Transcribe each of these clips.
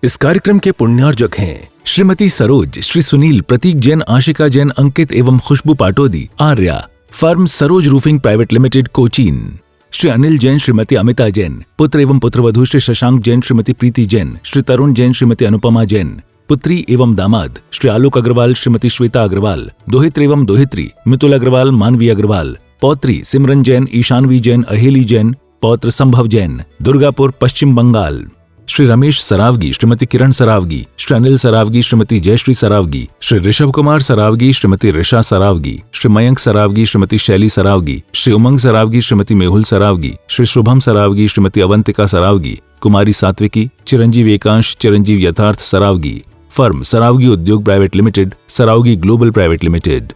इस कार्यक्रम के पुण्यार्जक हैं श्रीमती सरोज, श्री सुनील, प्रतीक जैन, आशिका जैन, अंकित एवं Khushboo Patodi, Arya, firm Saroj roofing private limited, Cochin. Shri Anil Jain, Shrimati Amita Jain, पुत्र एवं पुत्रवधू श्री शशांक जैन, श्रीमती प्रीति जैन, श्री तरुण जैन, श्रीमती अनुपमा जैन, पुत्री एवं दामाद श्री आलोक अग्रवाल, श्रीमती श्वेता अग्रवाल, दोहित्र एवं दोहित्री मितुल अग्रवाल, मानवी अग्रवाल, पौत्री सिमरन जैन, ईशानवी जैन, अहेली जैन, पौत्र संभव जैन, दुर्गापुर, पश्चिम बंगाल। श्री रमेश सरावगी, श्रीमती किरण सरावगी, श्री अनिल सरावगी, श्रीमती जयश्री सरावगी, श्री ऋषभ कुमार सरावगी, श्रीमती ऋषा सरावगी, श्री मयंक सरावगी, श्रीमती शैली सरावगी, श्री उमंग सरावगी, श्रीमती मेहुल सरावगी, श्री शुभम सरावगी, श्रीमती अवंतिका सरावगी, कुमारी सात्विकी, चिरंजीव एकांश, चिरंजीव यथार्थ सरावगी, फर्म सरावगी उद्योग private limited, Saraogi global private limited.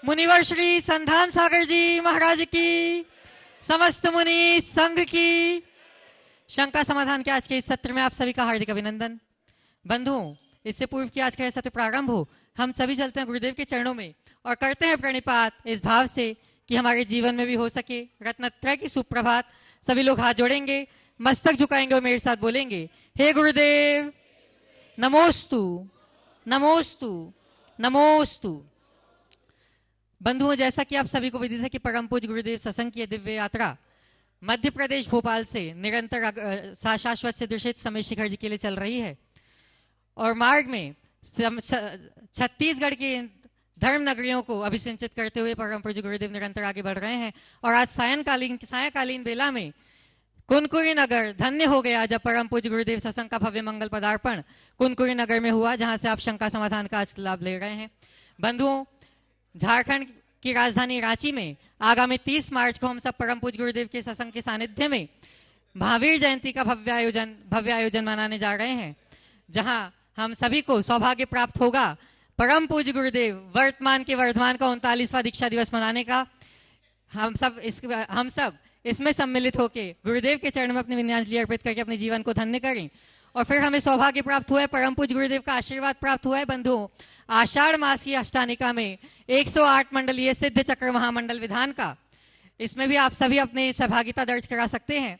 मुनिवर श्री संधान सागर जी महाराज की, समस्त मुनि संघ की। शंका समाधान के आज के इस सत्र में आप सभी का हार्दिक अभिनंदन। बंधुओं, इससे पूर्व कि आज का यह सत्र प्रारंभ हो, हम सभी चलते हैं गुरुदेव के चरणों में और करते हैं प्रणिपात इस भाव से कि हमारे जीवन में भी हो सके रत्नत्रय की सुप्रभात। सभी लोग हाथ जोड़ेंगे, मस्तक झुकाएंगे और मेरे साथ बोलेंगे, हे गुरुदेव नमोस्तु नमोस्तु नमोस्तु। बंधुओं, जैसा कि आप सभी को विदित है कि परम पूज्य गुरुदेव सत्संग की दिव्य यात्रा मध्य प्रदेश भोपाल से निरंतर शाश्वत सिद्धेश्वर समय शिखर जी के लिए चल रही है और मार्ग में छत्तीसगढ़ की धर्म नगरियों को अभिसिंचित करते हुए परम पूज्य गुरुदेव निरंतर आगे बढ़ रहे हैं। और आज सायंकालीन बेला में कुनकुरी नगर धन्य हो गया जब परम पूज्य गुरुदेव सत्संग का भव्य मंगल पदार्पण कुनकुरी नगर में हुआ, जहां से आप शंका समाधान का आज लाभ ले रहे हैं। बंधुओं, झारखंड की राजधानी रांची में आगामी 30 मार्च को हम सब परम पूज्य गुरुदेव के सत्संग के सानिध्य में महावीर जयंती का भव्य आयोजन मनाने जा रहे हैं, जहां हम सभी को सौभाग्य प्राप्त होगा परम पूज्य गुरुदेव वर्तमान के वर्धमान का 39वां दीक्षा दिवस मनाने का। हम सब इसमें सम्मिलित होकर गुरुदेव के चरण में अपनी विनयाजलि अर्पित करके अपने जीवन को धन्य करें। और फिर हमें सौभाग्य प्राप्त हुआ है, परम पूज्य गुरुदेव का आशीर्वाद प्राप्त हुआ है। बंधुओं, आषाढ़ मास की अष्टानिका में 108 मंडलीय सिद्ध चक्र महामंडल विधान का, इसमें भी आप सभी अपने सहभागिता दर्ज करा सकते हैं।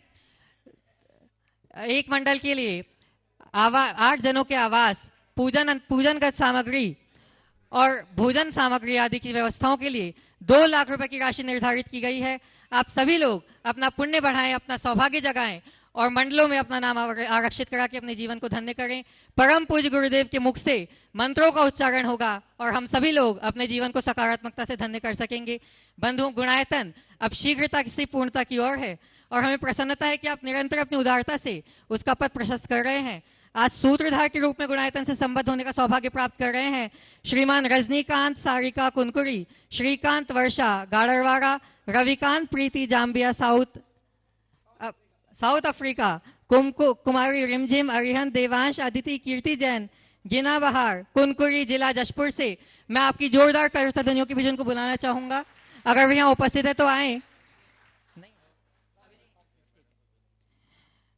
एक मंडल के लिए 8 जनों के आवास, पूजनगत सामग्री और भोजन सामग्री आदि की व्यवस्थाओं के लिए 2 लाख रुपए की राशि निर्धारित की गई है। आप सभी लोग अपना पुण्य बढ़ाएं, अपना सौभाग्य जगाएं और मंडलों में अपना नाम आरक्षित करा के अपने जीवन को धन्य करें। परम पूज्य गुरुदेव के मुख से मंत्रों का उच्चारण होगा और हम सभी लोग अपने जीवन को सकारात्मकता से धन्य कर सकेंगे। बंधुओं, गुणायतन अब शीघ्रता से पूर्णता की ओर है और हमें प्रसन्नता है कि आप निरंतर अपनी उदारता से उसका पथ प्रशस्त कर रहे हैं। आज सूत्रधार के रूप में गुणायतन से संबद्ध होने का सौभाग्य प्राप्त कर रहे हैं श्रीमान रजनीकांत सारिका कुनकुरी, श्रीकांत वर्षा गाड़रवाड़ा, रविकांत प्रीति जाम्बिया साउथ अफ्रीका, कुमारी रिमझिम अरिहंत देवांश अदिति कीर्ति जैन गिना बहार कुनकुरी जिला जशपुर से। मैं आपकी जोरदार करताल ध्वनियों की भी उनको बुलाना चाहूंगा, अगर वो यहाँ उपस्थित है तो आए।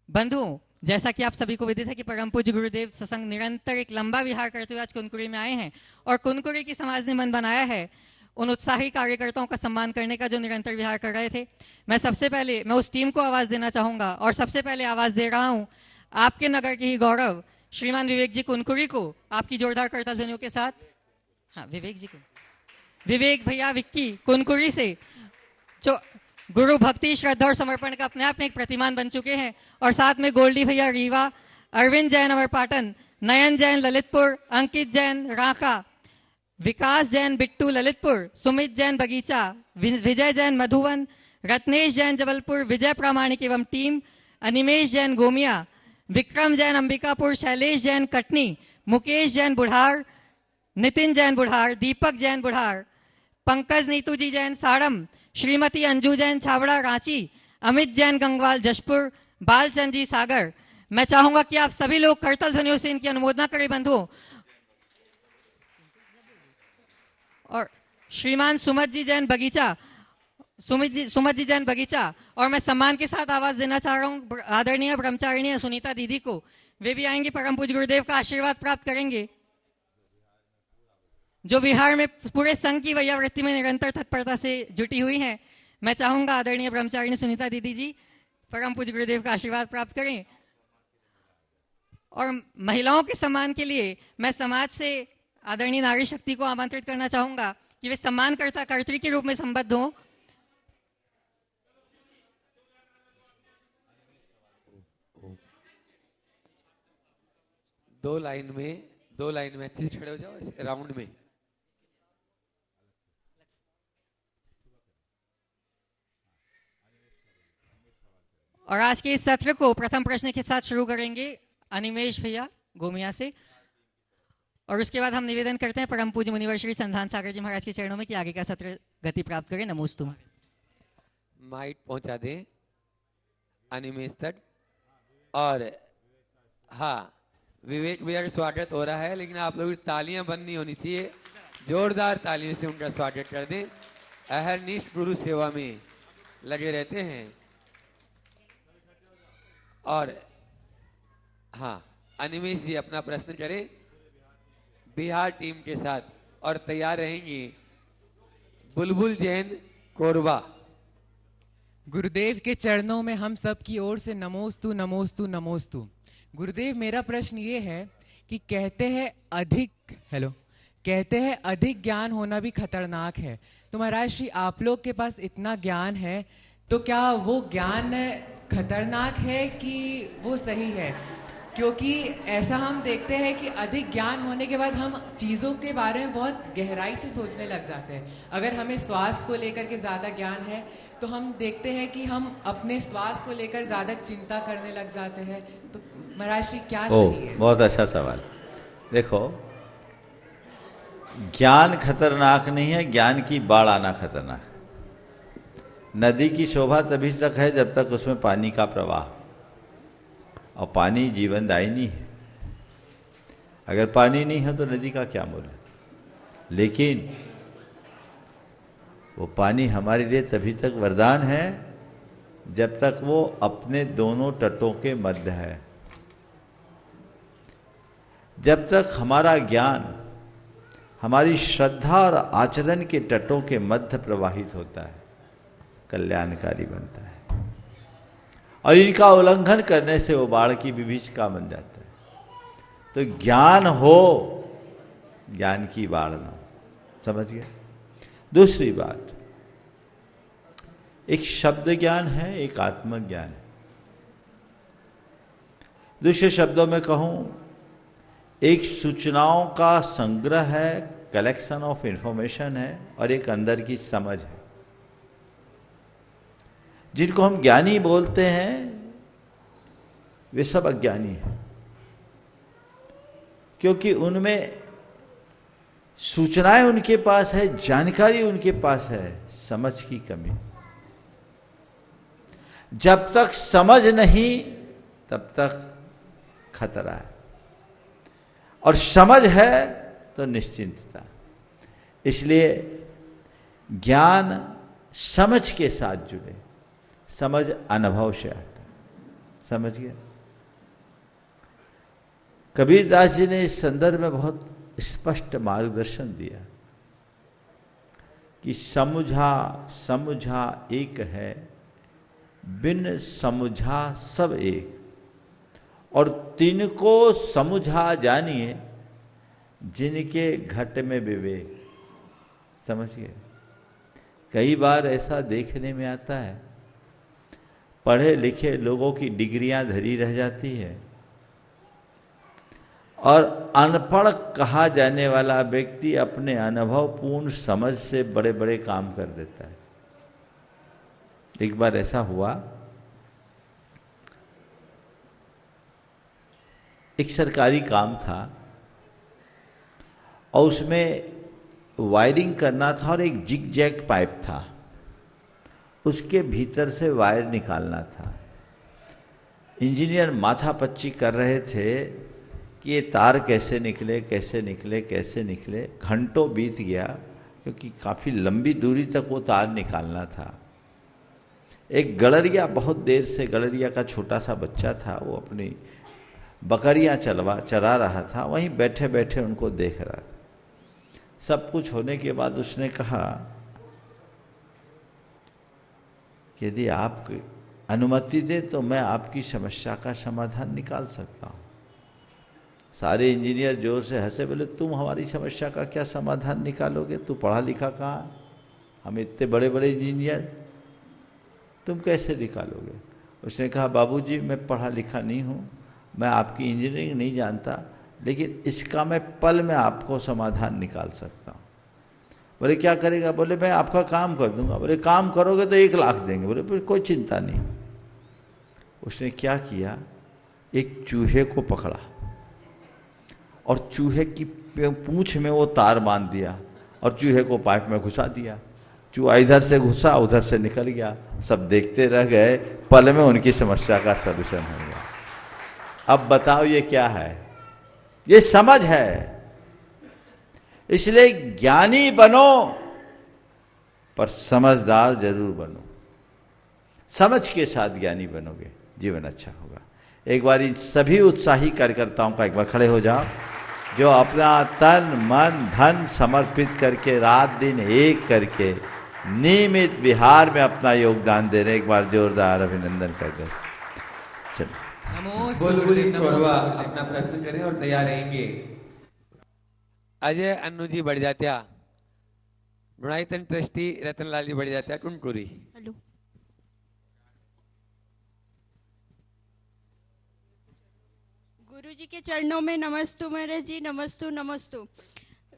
बंधुओं, जैसा कि आप सभी को विदित है कि परम पूज्य गुरुदेव सत्संग निरंतर एक लंबा विहार करते हुए आज कुनकुरी में आए हैं और कुनकुरी की समाज ने मन बनाया है उन उत्साही कार्यकर्ताओं का सम्मान करने का जो निरंतर विहार कर रहे थे। मैं उस टीम को आवाज देना चाहूंगा और सबसे पहले आवाज दे रहा हूं आपके नगर के ही गौरव श्रीमान विवेक जी कुनकुरी को, आपकी जोरदार करताल ध्वनियों के साथ। हाँ, विवेक जी को, विवेक भैया विक्की कुनकुरी से, जो गुरु भक्ति श्रद्धा और समर्पण का अपने आप में एक प्रतिमान बन चुके हैं। और साथ में गोल्डी भैया रीवा, अरविंद जैन अमरपाटन, नयन जैन ललितपुर, अंकित जैन राका, विकास जैन बिट्टू ललितपुर, सुमित जैन बगीचा, विजय जैन मधुवन, रत्नेश जैन जबलपुर, विजय प्रामाणिक एवं टीम, अनिमेश जैन गोमिया, विक्रम जैन अंबिकापुर, शैलेश जैन कटनी, मुकेश जैन बुढ़ार, नितिन जैन बुढ़ार, दीपक जैन बुढ़ार, पंकज नीतू जी जैन साड़म, श्रीमती अंजू जैन छावड़ा रांची, अमित जैन गंगवाल जशपुर, बालचंद जी सागर। मैं चाहूंगा कि आप सभी लोग करताल ध्वनियों से इनकी अनुमोदना करें बंधुओं। और श्रीमान सुमत जी जैन बगीचा, और मैं सम्मान के साथ आवाज देना चाह रहा हूं आदरणीय ब्रह्मचारिणी सुनीता दीदी को। वे भी आएंगे, परम पूज्य गुरुदेव का आशीर्वाद प्राप्त करेंगे, जो बिहार में पूरे संघ की वैयावृत्ति में निरंतर तत्परता से जुटी हुई हैं। मैं चाहूंगा आदरणीय ब्रह्मचारिणी सुनीता दीदी जी परम पूज्य गुरुदेव का आशीर्वाद प्राप्त करें। और महिलाओं के सम्मान के लिए मैं समाज से आदरणीय नारी शक्ति को आमंत्रित करना चाहूंगा कि वे सम्मानकर्ता कर्त्री के रूप में संबद्ध हों। दो लाइन में अच्छे से खड़े हो जाओ इस राउंड में। और आज के इस सत्र को प्रथम प्रश्न के साथ शुरू करेंगे अनिमेश भैया गोमिया से, और उसके बाद हम निवेदन करते हैं परम पूज्य मुनिवर श्री संधान सागर जी महाराज के चरणों में कि आगे का सत्र गति प्राप्त करें। नमोस्तु। माइक पहुंचा दें अनिमेश तक। और हाँ, विवेक भैया का स्वागत हो रहा है, लेकिन आप लोग तालियां बंद नहीं होनी चाहिए, जोरदार तालियों से उनका स्वागत कर दें। अहरनिष्ठ गुरु सेवा में लगे रहते हैं। और हाँ, अनिमेश जी अपना प्रश्न करें बिहार टीम के साथ, और तैयार रहेंगी बुलबुल जैन कोरबा। गुरुदेव के चरणों में हम सब की ओर से नमोस्तु नमोस्तु नमोस्तु। गुरुदेव, मेरा प्रश्न ये है कि कहते हैं अधिक ज्ञान होना भी खतरनाक है। तो महाराज श्री, आप लोग के पास इतना ज्ञान है, तो क्या वो ज्ञान खतरनाक है कि वो सही है? क्योंकि ऐसा हम देखते हैं कि अधिक ज्ञान होने के बाद हम चीज़ों के बारे में बहुत गहराई से सोचने लग जाते हैं। अगर हमें स्वास्थ्य को लेकर के ज़्यादा ज्ञान है तो हम देखते हैं कि हम अपने स्वास्थ्य को लेकर ज़्यादा चिंता करने लग जाते हैं। तो महाराज श्री, क्या सही है? बहुत अच्छा सवाल। देखो, ज्ञान खतरनाक नहीं है, ज्ञान की बाढ़ आना खतरनाक है। नदी की शोभा तभी तक है जब तक उसमें पानी का प्रवाह, और पानी जीवनदायिनी है। अगर पानी नहीं है तो नदी का क्या मूल्य। लेकिन वो पानी हमारे लिए तभी तक वरदान है जब तक वो अपने दोनों तटों के मध्य है। जब तक हमारा ज्ञान हमारी श्रद्धा और आचरण के तटों के मध्य प्रवाहित होता है, कल्याणकारी बनता है। और इनका उल्लंघन करने से वो बाढ़ की विभीषिका बन जाता है। तो ज्ञान हो, ज्ञान की बाढ़ ना हो। समझ गए? दूसरी बात, एक शब्द ज्ञान है, एक आत्मज्ञान है। दूसरे शब्दों में कहूं, एक सूचनाओं का संग्रह है, कलेक्शन ऑफ इंफॉर्मेशन है, और एक अंदर की समझ है। जिनको हम ज्ञानी बोलते हैं वे सब अज्ञानी हैं, क्योंकि उनमें सूचनाएं उनके पास है, जानकारी उनके पास है, समझ की कमी। जब तक समझ नहीं तब तक खतरा है, और समझ है तो निश्चिंतता। इसलिए ज्ञान समझ के साथ जुड़े। समझ अनुभव से आता है। समझ गया? कबीरदास जी ने इस संदर्भ में बहुत स्पष्ट मार्गदर्शन दिया कि समुझा एक है, बिन समुझा सब एक, और तिनको समुझा जानिए जिनके घट में विवेक। समझिए, कई बार ऐसा देखने में आता है, पढ़े लिखे लोगों की डिग्रियां धरी रह जाती है, और अनपढ़ कहा जाने वाला व्यक्ति अपने अनुभवपूर्ण समझ से बड़े बड़े काम कर देता है। एक बार ऐसा हुआ, एक सरकारी काम था और उसमें वायरिंग करना था, और एक जिग जैग पाइप था, उसके भीतर से वायर निकालना था। इंजीनियर माथापच्ची कर रहे थे कि ये तार कैसे निकले कैसे निकले कैसे निकले। घंटों बीत गया, क्योंकि काफ़ी लंबी दूरी तक वो तार निकालना था। एक गड़रिया, बहुत देर से गड़रिया का छोटा सा बच्चा था, वो अपनी बकरियां चरा रहा था, वहीं बैठे बैठे उनको देख रहा था। सब कुछ होने के बाद उसने कहा कि यदि आप अनुमति दे तो मैं आपकी समस्या का समाधान निकाल सकता हूँ। सारे इंजीनियर जोर से हंसे, बोले तुम हमारी समस्या का क्या समाधान निकालोगे? तू पढ़ा लिखा कहाँ? हम इतने बड़े बड़े इंजीनियर, तुम कैसे निकालोगे? उसने कहा बाबूजी मैं पढ़ा लिखा नहीं हूँ, मैं आपकी इंजीनियरिंग नहीं जानता, लेकिन इसका मैं पल में आपको समाधान निकाल सकता हूँ। बोले क्या करेगा? बोले मैं आपका काम कर दूंगा। बोले काम करोगे तो 1 लाख देंगे। बोले कोई चिंता नहीं। उसने क्या किया, एक चूहे को पकड़ा और चूहे की पूंछ में वो तार बांध दिया और चूहे को पाइप में घुसा दिया। चूहा इधर से घुसा उधर से निकल गया। सब देखते रह गए, पल में उनकी समस्या का सलूशन हो गया। अब बताओ ये क्या है? ये समझ है। इसलिए ज्ञानी बनो पर समझदार जरूर बनो। समझ के साथ ज्ञानी बनोगे, जीवन अच्छा होगा। एक बार इन सभी उत्साही कार्यकर्ताओं का एक बार खड़े हो जाओ, जो अपना तन मन धन समर्पित करके रात दिन एक करके नियमित विहार में अपना योगदान दे रहे। एक बार जोरदार अभिनंदन कर दे। चलो नमोस्तु बुलबुल गुरुदेव, कौरवा नमोस्तु अपना प्रश्न करें और तैयार रहेंगे। अजय अन्नू जी बढ़ जात्या, गुणायतन ट्रस्टी रतनलाल जी बढ़ जात्या, टुनटुरी। हेलो, गुरु जी के चरणों में नमस्तु महाराज जी, नमस्तु नमस्तु।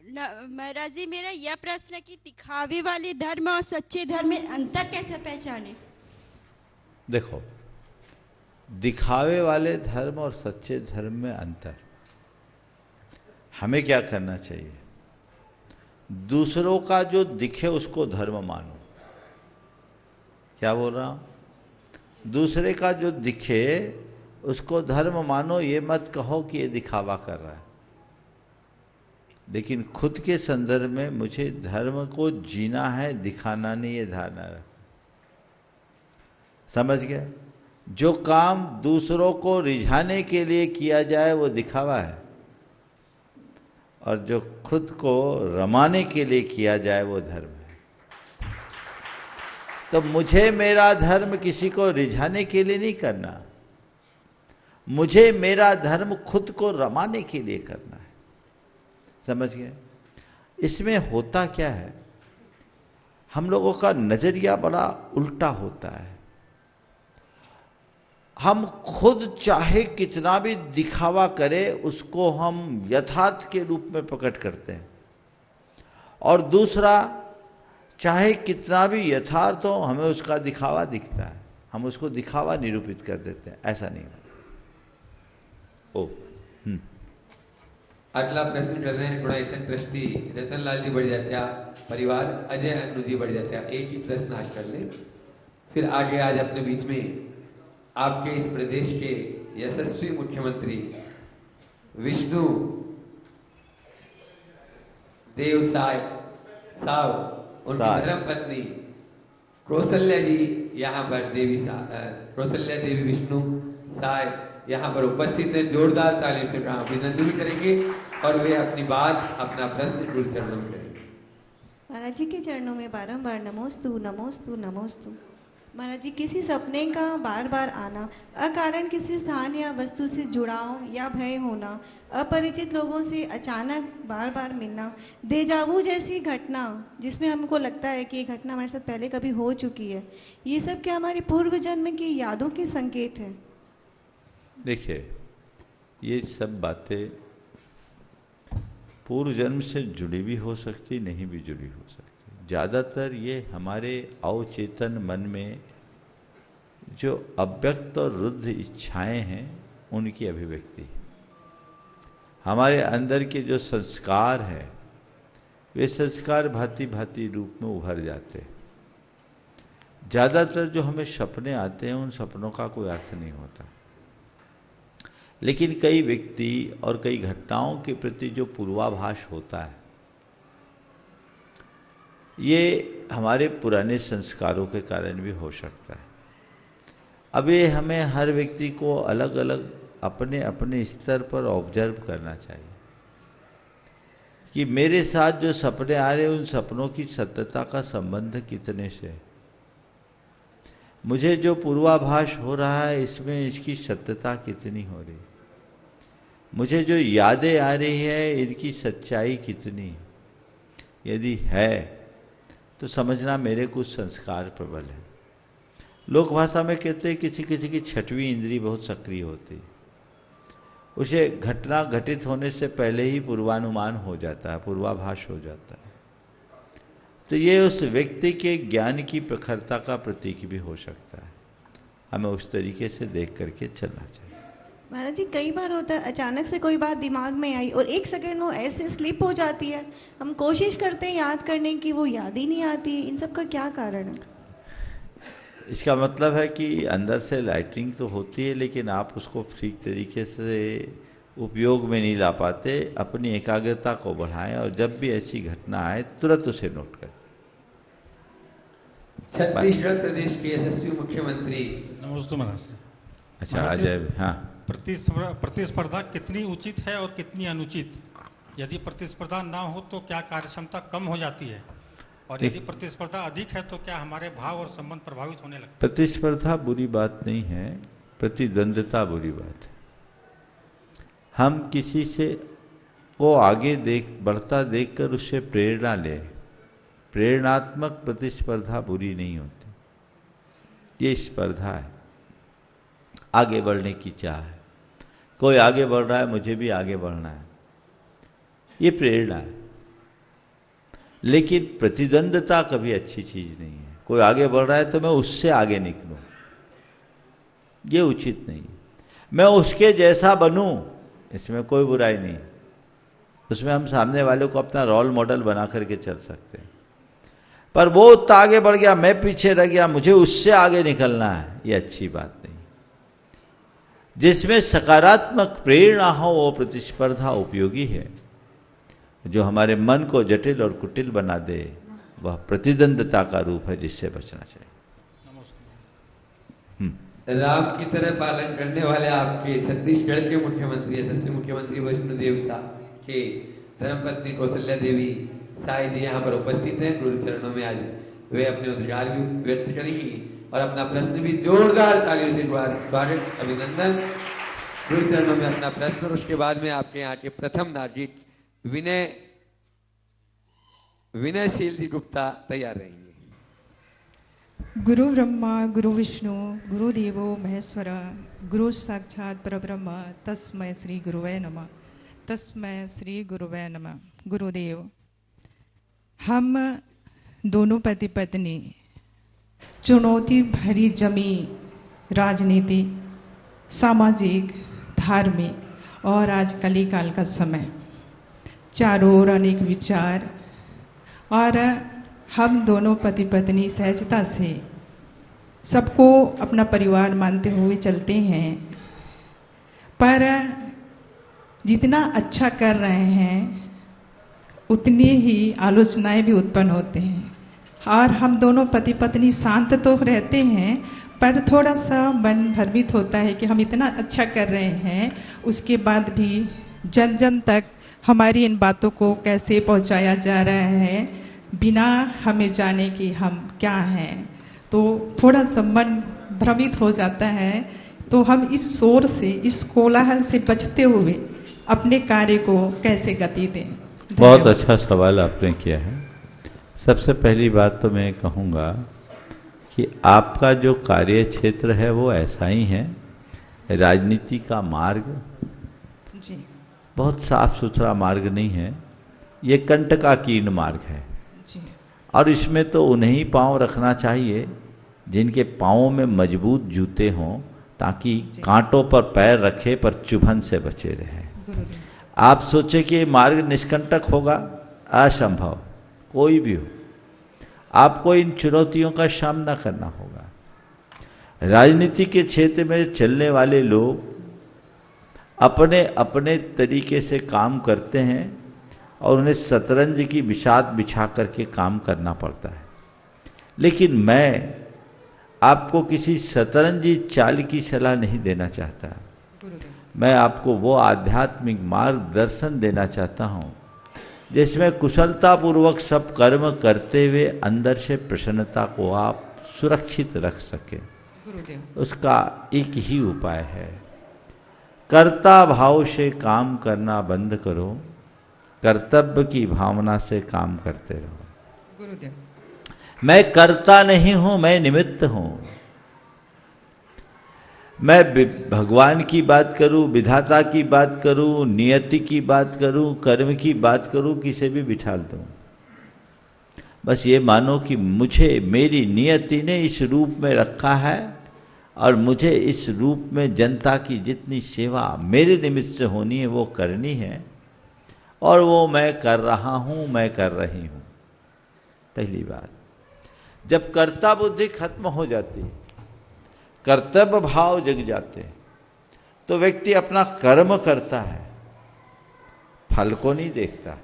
महाराज जी मेरा यह प्रश्न है कि दिखावे वाले धर्म और सच्चे धर्म में अंतर कैसे पहचाने? देखो, दिखावे वाले धर्म और सच्चे धर्म में अंतर, हमें क्या करना चाहिए? दूसरों का जो दिखे उसको धर्म मानो। क्या बोल रहा हूं? दूसरे का जो दिखे उसको धर्म मानो। ये मत कहो कि ये दिखावा कर रहा है, लेकिन खुद के संदर्भ में मुझे धर्म को जीना है, दिखाना नहीं, ये धारणा रख। समझ गए? जो काम दूसरों को रिझाने के लिए किया जाए वो दिखावा है, और जो खुद को रमाने के लिए किया जाए वो धर्म है। तो मुझे मेरा धर्म किसी को रिझाने के लिए नहीं करना, मुझे मेरा धर्म खुद को रमाने के लिए करना है। समझ गए? इसमें होता क्या है, हम लोगों का नजरिया बड़ा उल्टा होता है। हम खुद चाहे कितना भी दिखावा करें उसको हम यथार्थ के रूप में प्रकट करते हैं, और दूसरा चाहे कितना भी यथार्थ हो हमें उसका दिखावा दिखता है, हम उसको दिखावा निरूपित कर देते हैं। ऐसा नहीं है। अगला प्रश्न कर रहे हैं गुणायतन ट्रस्टी रतनलाल जी बढ़ जात्या परिवार, अजय अन्नू जी बढ़ जात्या। एक ही प्रश्न आज कर ले, फिर आगे आज अपने बीच में आपके इस प्रदेश के यशस्वी मुख्यमंत्री विष्णु देव साहब, उनकी धर्म पत्नी कौशल्या जी यहाँ पर कौशल्या देवी विष्णु साहब यहाँ पर उपस्थित है। जोरदार ताली से अभिनंदन भी करेंगे और वे अपनी बात, अपना प्रश्न गुरु चरणों में करेंगे। महाराज जी के चरणों में बारंबार नमोस्तु नमोस्तु नमोस्तु। महाराज जी, किसी सपने का बार बार आना, अकारण किसी स्थान या वस्तु से जुड़ाव या भय होना, अपरिचित लोगों से अचानक बार बार मिलना, देजावू जैसी घटना जिसमें हमको लगता है कि ये घटना हमारे साथ पहले कभी हो चुकी है, ये सब क्या हमारे पूर्व जन्म की यादों के संकेत हैं? देखिए, ये सब बातें पूर्व जन्म से जुड़ी भी हो सकती, नहीं भी जुड़ी हो सकती। ज़्यादातर ये हमारे अवचेतन मन में जो अव्यक्त और रुद्ध इच्छाएं हैं उनकी अभिव्यक्ति। हमारे अंदर के जो संस्कार हैं वे संस्कार भांति भांति रूप में उभर जाते हैं। ज़्यादातर जो हमें सपने आते हैं उन सपनों का कोई अर्थ नहीं होता, लेकिन कई व्यक्ति और कई घटनाओं के प्रति जो पूर्वाभास होता है ये हमारे पुराने संस्कारों के कारण भी हो सकता है। अब ये हमें हर व्यक्ति को अलग अलग अपने अपने स्तर पर ऑब्जर्व करना चाहिए कि मेरे साथ जो सपने आ रहे हैं उन सपनों की सत्यता का संबंध कितने से, मुझे जो पूर्वाभास हो रहा है इसमें इसकी सत्यता कितनी हो रही। मुझे जो यादें आ रही है इनकी सच्चाई कितनी है? यदि है तो समझना मेरे कुछ संस्कार प्रबल है। लोक भाषा में कहते हैं किसी किसी की छठवीं इंद्री बहुत सक्रिय होती है, उसे घटना घटित होने से पहले ही पूर्वानुमान हो जाता है, पूर्वाभास हो जाता है। तो ये उस व्यक्ति के ज्ञान की प्रखरता का प्रतीक भी हो सकता है। हमें उस तरीके से देख करके चलना चाहिए। महाराज जी, कई बार होता है अचानक से कोई बात दिमाग में आई और एक सेकंड वो ऐसे स्लिप हो जाती है, हम कोशिश करते हैं याद करने की, वो याद ही नहीं आती। इन सब का क्या कारण है? इसका मतलब है कि अंदर से लाइटिंग तो होती है, लेकिन आप उसको ठीक तरीके से उपयोग में नहीं ला पाते। अपनी एकाग्रता को बढ़ाएं और जब भी ऐसी घटना आए तुरंत उसे नोट करें। छत्तीसगढ़ प्रदेश के यशस्वी मुख्यमंत्री। नमस्ते महाराज। अच्छा अजय, हाँ। प्रतिस्पर्धा कितनी उचित है और कितनी अनुचित? यदि प्रतिस्पर्धा ना हो तो क्या कार्यक्षमता कम हो जाती है, और यदि प्रतिस्पर्धा अधिक है तो क्या हमारे भाव और संबंध प्रभावित होने लगते हैं? प्रतिस्पर्धा बुरी बात नहीं है, प्रतिद्वंद्विता बुरी बात है। हम किसी से को आगे बढ़ता देखकर उससे प्रेरणा लें। प्रेरणात्मक प्रतिस्पर्धा बुरी नहीं होती। ये स्पर्धा है, आगे बढ़ने की चाह है। कोई आगे बढ़ रहा है, मुझे भी आगे बढ़ना है, ये प्रेरणा है। लेकिन प्रतिद्वंद्विता कभी अच्छी चीज नहीं है। कोई आगे बढ़ रहा है तो मैं उससे आगे निकलूं, ये उचित नहीं। मैं उसके जैसा बनूं, इसमें कोई बुराई नहीं। उसमें हम सामने वाले को अपना रोल मॉडल बना करके चल सकते हैं। पर वो उतना आगे बढ़ गया, मैं पीछे रह गया, मुझे उससे आगे निकलना है, ये अच्छी बात नहीं। जिसमें सकारात्मक प्रेरणा हो वो प्रतिस्पर्धा उपयोगी है। जो हमारे मन को जटिल और कुटिल बना दे वह प्रतिद्वंद्विता का रूप है, जिससे बचना चाहिए। राम की तरह पालन करने वाले आपके छत्तीसगढ़ के मुख्यमंत्री, यशस्वी मुख्यमंत्री वैष्णोदेव साहब के धर्मपत्नी कौशल्या देवी साई जी यहाँ पर उपस्थित हैं। गुरु चरणों में आज वे अपने उद्गार भी व्यक्त करेंगी और अपना प्रश्न भी जोरदार तालियों से स्वागत, अभिनंदन। गुरु चरणों में अपना प्रश्न और उसके बाद में आपके यहाँ के प्रथम नागरिक विनयशील जी गुप्ता तैयार रहेंगे। गुरु ब्रह्मा गुरु विष्णु गुरुदेवो महेश्वर गुरु साक्षात परब्रह्म तस्मै श्री गुरुवे नमः। तस्मै श्री गुरुवे नमः। गुरुदेव, हम दोनों पति पत्नी चुनौती भरी जमी राजनीति, सामाजिक, धार्मिक और आज कलिकाल का समय, चारों ओर अनेक विचार, और हम दोनों पति पत्नी सहजता से सबको अपना परिवार मानते हुए चलते हैं। पर जितना अच्छा कर रहे हैं उतनी ही आलोचनाएं भी उत्पन्न होते हैं। और हम दोनों पति पत्नी शांत तो रहते हैं, पर थोड़ा सा मन भ्रमित होता है कि हम इतना अच्छा कर रहे हैं, उसके बाद भी जन जन तक हमारी इन बातों को कैसे पहुंचाया जा रहा है बिना हमें जाने कि हम क्या हैं। तो थोड़ा सा मन भ्रमित हो जाता है। तो हम इस शोर से, इस कोलाहल से बचते हुए अपने कार्य को कैसे गति दें? बहुत अच्छा सवाल आपने किया है। सबसे पहली बात तो मैं कहूँगा कि आपका जो कार्य क्षेत्र है वो ऐसा ही है। राजनीति का मार्ग जी बहुत साफ सुथरा मार्ग नहीं है, ये कंटकाकीर्ण मार्ग है। जी। और इसमें तो उन्हें पाँव रखना चाहिए जिनके पाँवों में मजबूत जूते हों, ताकि कांटों पर पैर रखे पर चुभन से बचे रहे। आप सोचे कि ये मार्ग निष्कंटक होगा, असंभव। कोई भी हो, आपको इन चुनौतियों का सामना करना होगा। राजनीति के क्षेत्र में चलने वाले लोग अपने अपने तरीके से काम करते हैं और उन्हें शतरंज की बिछाद बिछा करके काम करना पड़ता है। लेकिन मैं आपको किसी शतरंजी चाल की सलाह नहीं देना चाहता। मैं आपको वो आध्यात्मिक मार्गदर्शन देना चाहता हूँ जिसमें कुशलतापूर्वक सब कर्म करते हुए अंदर से प्रसन्नता को आप सुरक्षित रख सकें। उसका एक ही उपाय है, कर्ता भाव से काम करना बंद करो, कर्तव्य की भावना से काम करते रहो। गुरुदेव। मैं कर्ता नहीं हूं, मैं निमित्त हूं। मैं भगवान की बात करूं, विधाता की बात करूं, नियति की बात करूं, कर्म की बात करूं, किसे भी बिठा दूं। बस ये मानो कि मुझे मेरी नियति ने इस रूप में रखा है और मुझे इस रूप में जनता की जितनी सेवा मेरे निमित्त से होनी है वो करनी है, और वो मैं कर रहा हूं, मैं कर रही हूं। पहली बात, जब कर्ता बुद्धि खत्म हो जाती, कर्तव्य भाव जग जाते, तो व्यक्ति अपना कर्म करता है, फल को नहीं देखता।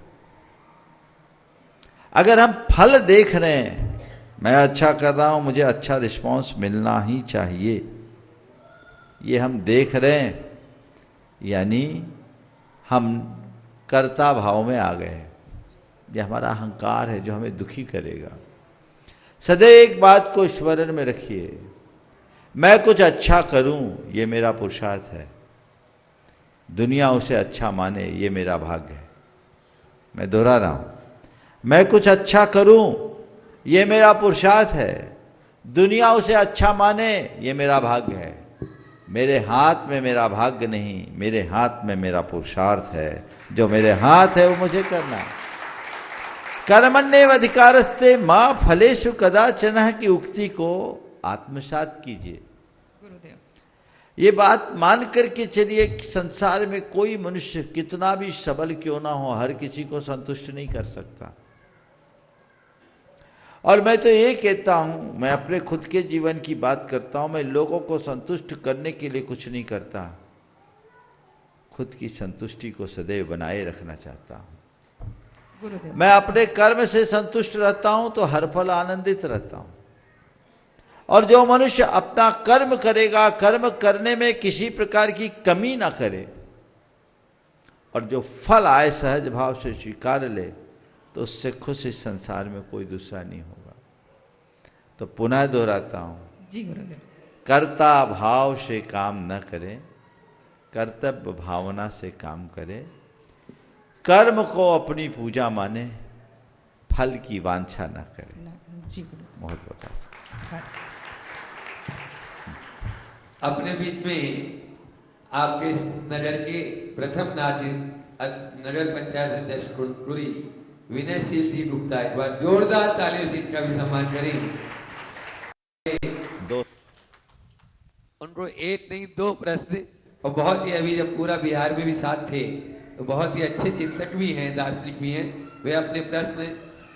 अगर हम फल देख रहे हैं, मैं अच्छा कर रहा हूं, मुझे अच्छा रिस्पांस मिलना ही चाहिए, ये हम देख रहे हैं, यानी हम कर्ता भाव में आ गए हैं। यह हमारा अहंकार है जो हमें दुखी करेगा। सदैव एक बात को स्मरण में रखिए, मैं कुछ अच्छा करूं ये मेरा पुरुषार्थ है, दुनिया उसे अच्छा माने ये मेरा भाग्य है। मैं दोहरा रहा हूं, मैं कुछ अच्छा करूं ये मेरा पुरुषार्थ है, दुनिया उसे अच्छा माने ये मेरा भाग्य है। मेरे हाथ में मेरा भाग्य नहीं, मेरे हाथ में मेरा पुरुषार्थ है। जो मेरे हाथ है वो मुझे करना है। कर्मण्येव अधिकारस्ते मां फलेषु कदाचन की उक्ति को आत्मसात कीजिए। गुरुदेव। ये बात मान करके चलिए कि संसार में कोई मनुष्य कितना भी सबल क्यों ना हो, हर किसी को संतुष्ट नहीं कर सकता। और मैं तो ये कहता हूं, मैं अपने खुद के जीवन की बात करता हूं, मैं लोगों को संतुष्ट करने के लिए कुछ नहीं करता, खुद की संतुष्टि को सदैव बनाए रखना चाहता हूं। गुरुदेव। मैं अपने कर्म से संतुष्ट रहता हूं तो हर पल आनंदित रहता हूं। और जो मनुष्य अपना कर्म करेगा, कर्म करने में किसी प्रकार की कमी ना करे, और जो फल आए सहज भाव से स्वीकार ले, तो उससे खुश इस संसार में कोई दूसरा नहीं होगा। तो पुनः दोहराता हूं, जी गुरुदेव। कर्ता भाव से काम न करें, कर्तव्य भावना से काम करें, कर्म को अपनी पूजा माने, फल की वांछा न करें। जी गुरुदेव। बहुत बहुत अपने बीच में आपके नगर के प्रथम नगर पंचायत अध्यक्ष कुनकुरी विनयशील जी गुप्ता, एक बार जोरदार तालियों से इनका भी सम्मान करें। उनको एक नहीं दो प्रश्न, और बहुत ही अभी जब पूरा बिहार में भी साथ थे तो बहुत ही अच्छे चिंतक भी हैं, दार्शनिक भी हैं, वे अपने प्रश्न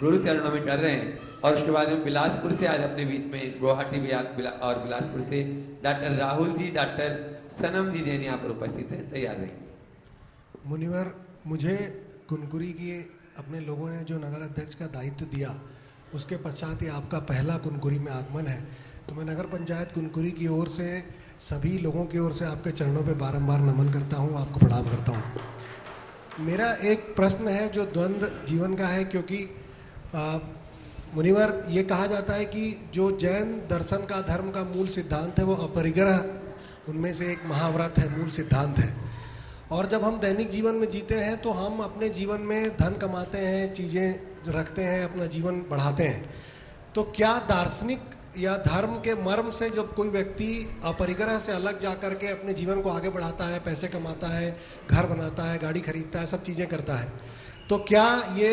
गुरु चरणों में कर रहे हैं। और उसके बाद में बिलासपुर से आज अपने बीच में गुवाहाटी और बिलासपुर से डॉक्टर राहुल जी, डॉक्टर सनम जी जैन यहाँ पर उपस्थित हैं, तैयार रहेंगे। मुनिवर, मुझे कुनकुरी की अपने लोगों ने जो नगर अध्यक्ष का दायित्व दिया, उसके पश्चात ही आपका पहला कुनकुरी में आगमन है, तो मैं नगर पंचायत कुनकुरी की ओर से सभी लोगों की ओर से आपके चरणों पे बारंबार नमन करता हूँ, आपको प्रणाम करता हूँ। मेरा एक प्रश्न है जो द्वंद्व जीवन का है, क्योंकि मुनिवर, ये कहा जाता है कि जो जैन दर्शन का, धर्म का मूल सिद्धांत है वो अपरिग्रह, उनमें से एक महाव्रत है, मूल सिद्धांत है। और जब हम दैनिक जीवन में जीते हैं तो हम अपने जीवन में धन कमाते हैं, चीज़ें रखते हैं, अपना जीवन बढ़ाते हैं। तो क्या दार्शनिक या धर्म के मर्म से जब कोई व्यक्ति अपरिग्रह से अलग जा कर के अपने जीवन को आगे बढ़ाता है, पैसे कमाता है, घर बनाता है, गाड़ी खरीदता है, सब चीज़ें करता है, तो क्या ये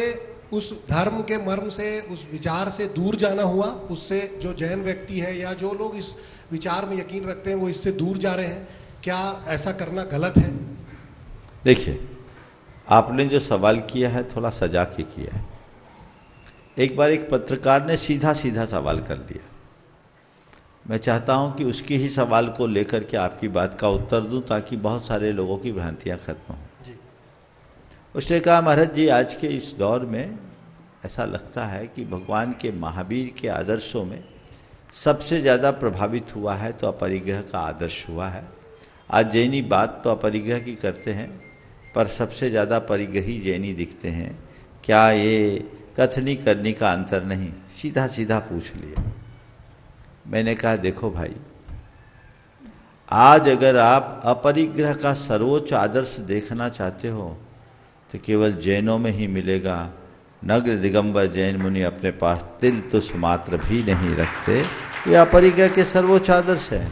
उस धर्म के मर्म से, उस विचार से दूर जाना हुआ? उससे जो जैन व्यक्ति है या जो लोग इस विचार में यकीन रखते हैं वो इससे दूर जा रहे हैं, क्या ऐसा करना गलत है? देखिए, आपने जो सवाल किया है थोड़ा सजा के किया है। एक बार एक पत्रकार ने सीधा सीधा सवाल कर लिया, मैं चाहता हूं कि उसके ही सवाल को लेकर के आपकी बात का उत्तर दूं ताकि बहुत सारे लोगों की भ्रांतियां खत्म हों। उसने कहा, महाराज जी, आज के इस दौर में ऐसा लगता है कि भगवान के महावीर के आदर्शों में सबसे ज़्यादा प्रभावित हुआ है तो अपरिग्रह का आदर्श हुआ है। आज जैनी बात तो अपरिग्रह की करते हैं, पर सबसे ज़्यादा परिग्रही जैनी दिखते हैं। क्या ये कथनी करनी का अंतर नहीं? सीधा सीधा पूछ लिया। मैंने कहा, देखो भाई, आज अगर आप अपरिग्रह का सर्वोच्च आदर्श देखना चाहते हो तो केवल जैनों में ही मिलेगा। नग्न दिगंबर जैन मुनि अपने पास तिल तुष मात्र भी नहीं रखते। ये अपरिग्रह के सर्वोच्च आदर्श है।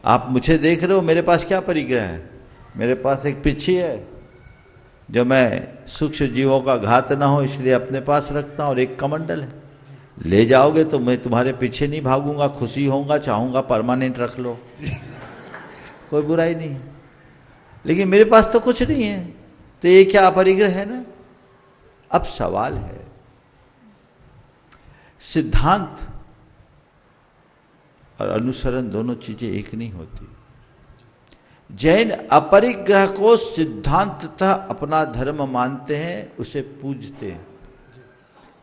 आप मुझे देख रहे हो, मेरे पास क्या परिग्रह है? मेरे पास एक पिच्छी है जो मैं सूक्ष्म जीवों का घात ना हो इसलिए अपने पास रखता हूं, और एक कमंडल है। ले जाओगे तो मैं तुम्हारे पीछे नहीं भागूंगा, खुशी होऊंगा, चाहूंगा परमानेंट रख लो, कोई बुराई नहीं। लेकिन मेरे पास तो कुछ नहीं है, तो ये क्या अपरिग्रह है ना? अब सवाल है, सिद्धांत और अनुसरण दोनों चीजें एक नहीं होती। जैन अपरिग्रह को सिद्धांततः अपना धर्म मानते हैं, उसे पूजते हैं।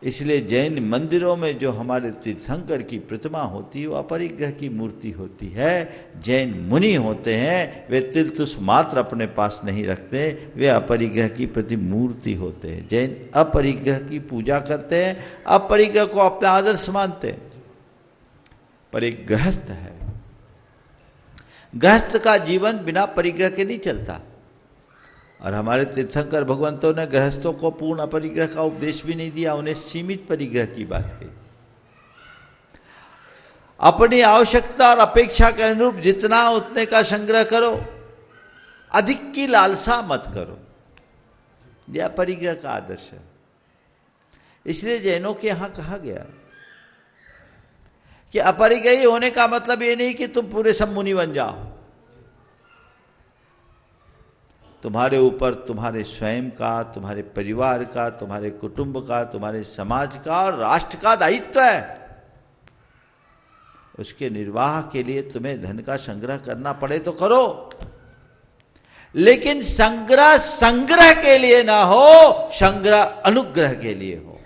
इसलिए जैन मंदिरों में जो हमारे तीर्थंकर की प्रतिमा होती है वो अपरिग्रह की मूर्ति होती है। जैन मुनि होते हैं, वे तिल तुष मात्र अपने पास नहीं रखते, वे अपरिग्रह की प्रतिमूर्ति होते हैं। जैन अपरिग्रह की पूजा करते हैं, अपरिग्रह को अपना आदर्श मानते हैं। पर एक गृहस्थ है, गृहस्थ का जीवन बिना परिग्रह के नहीं चलता। और हमारे तीर्थंकर भगवंतों ने गृहस्थों को पूर्ण अपरिग्रह का उपदेश भी नहीं दिया, उन्हें सीमित परिग्रह की बात कही। अपनी आवश्यकता और अपेक्षा के अनुरूप जितना उतने का संग्रह करो, अधिक की लालसा मत करो। यह अपरिग्रह का आदर्श है। इसलिए जैनों के यहां कहा गया कि अपरिग्रही होने का मतलब ये नहीं कि तुम पूरे सब मुनि बन जाओ। तुम्हारे ऊपर तुम्हारे स्वयं का, तुम्हारे परिवार का, तुम्हारे कुटुंब का, तुम्हारे समाज का और राष्ट्र का दायित्व है। उसके निर्वाह के लिए तुम्हें धन का संग्रह करना पड़े तो करो, लेकिन संग्रह संग्रह के लिए ना हो, संग्रह अनुग्रह के लिए हो।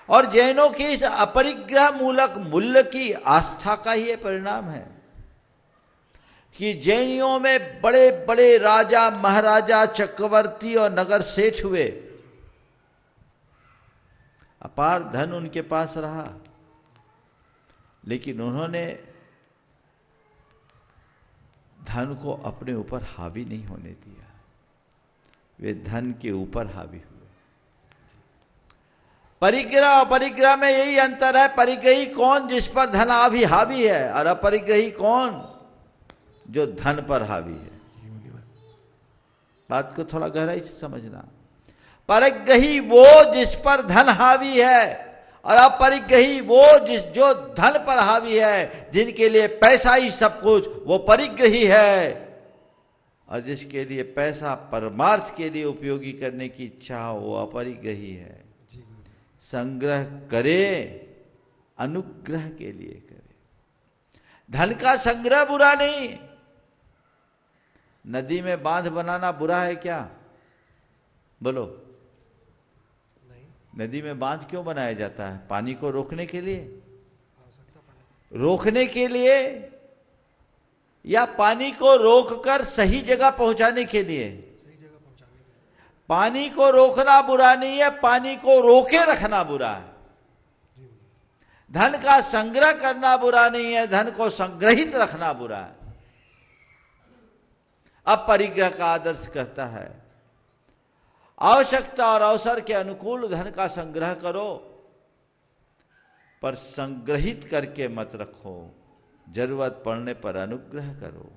और जैनों के इस अपरिग्रह मूलक मूल्य की आस्था का ही परिणाम है कि जैनियों में बड़े बड़े राजा, महाराजा, चक्रवर्ती और नगर सेठ हुए। अपार धन उनके पास रहा, लेकिन उन्होंने धन को अपने ऊपर हावी नहीं होने दिया, वे धन के ऊपर हावी हुए। परिग्रह और अपरिग्रह में यही अंतर है। परिग्रही कौन? जिस पर धन हावी है, और अपरिग्रही कौन? जो धन पर हावी है। बात को थोड़ा गहराई से समझना। परिग्रही वो जिस पर धन हावी है, और अपरिग्रही वो जो धन पर हावी है, जिनके लिए पैसा ही सब कुछ, वो परिग्रही है। और जिसके लिए पैसा परमार्थ के लिए उपयोगी करने की इच्छा हो, वो अपरिग्रही है। संग्रह करे, अनुग्रह के लिए करे। धन का संग्रह बुरा नहीं। नदी में बांध बनाना बुरा है क्या? बोलो। नहीं। नदी में बांध क्यों बनाया जाता है? पानी को रोकने के लिए, रोकने के लिए, या पानी को रोककर सही जगह पहुंचाने के लिए? पानी को रोकना बुरा नहीं है, पानी को रोके रखना बुरा है। धन का संग्रह करना बुरा नहीं है, धन को संग्रहित रखना बुरा है। अब परिग्रह का आदर्श कहता है, आवश्यकता और अवसर के अनुकूल धन का संग्रह करो, पर संग्रहित करके मत रखो। जरूरत पड़ने पर अनुग्रह करो।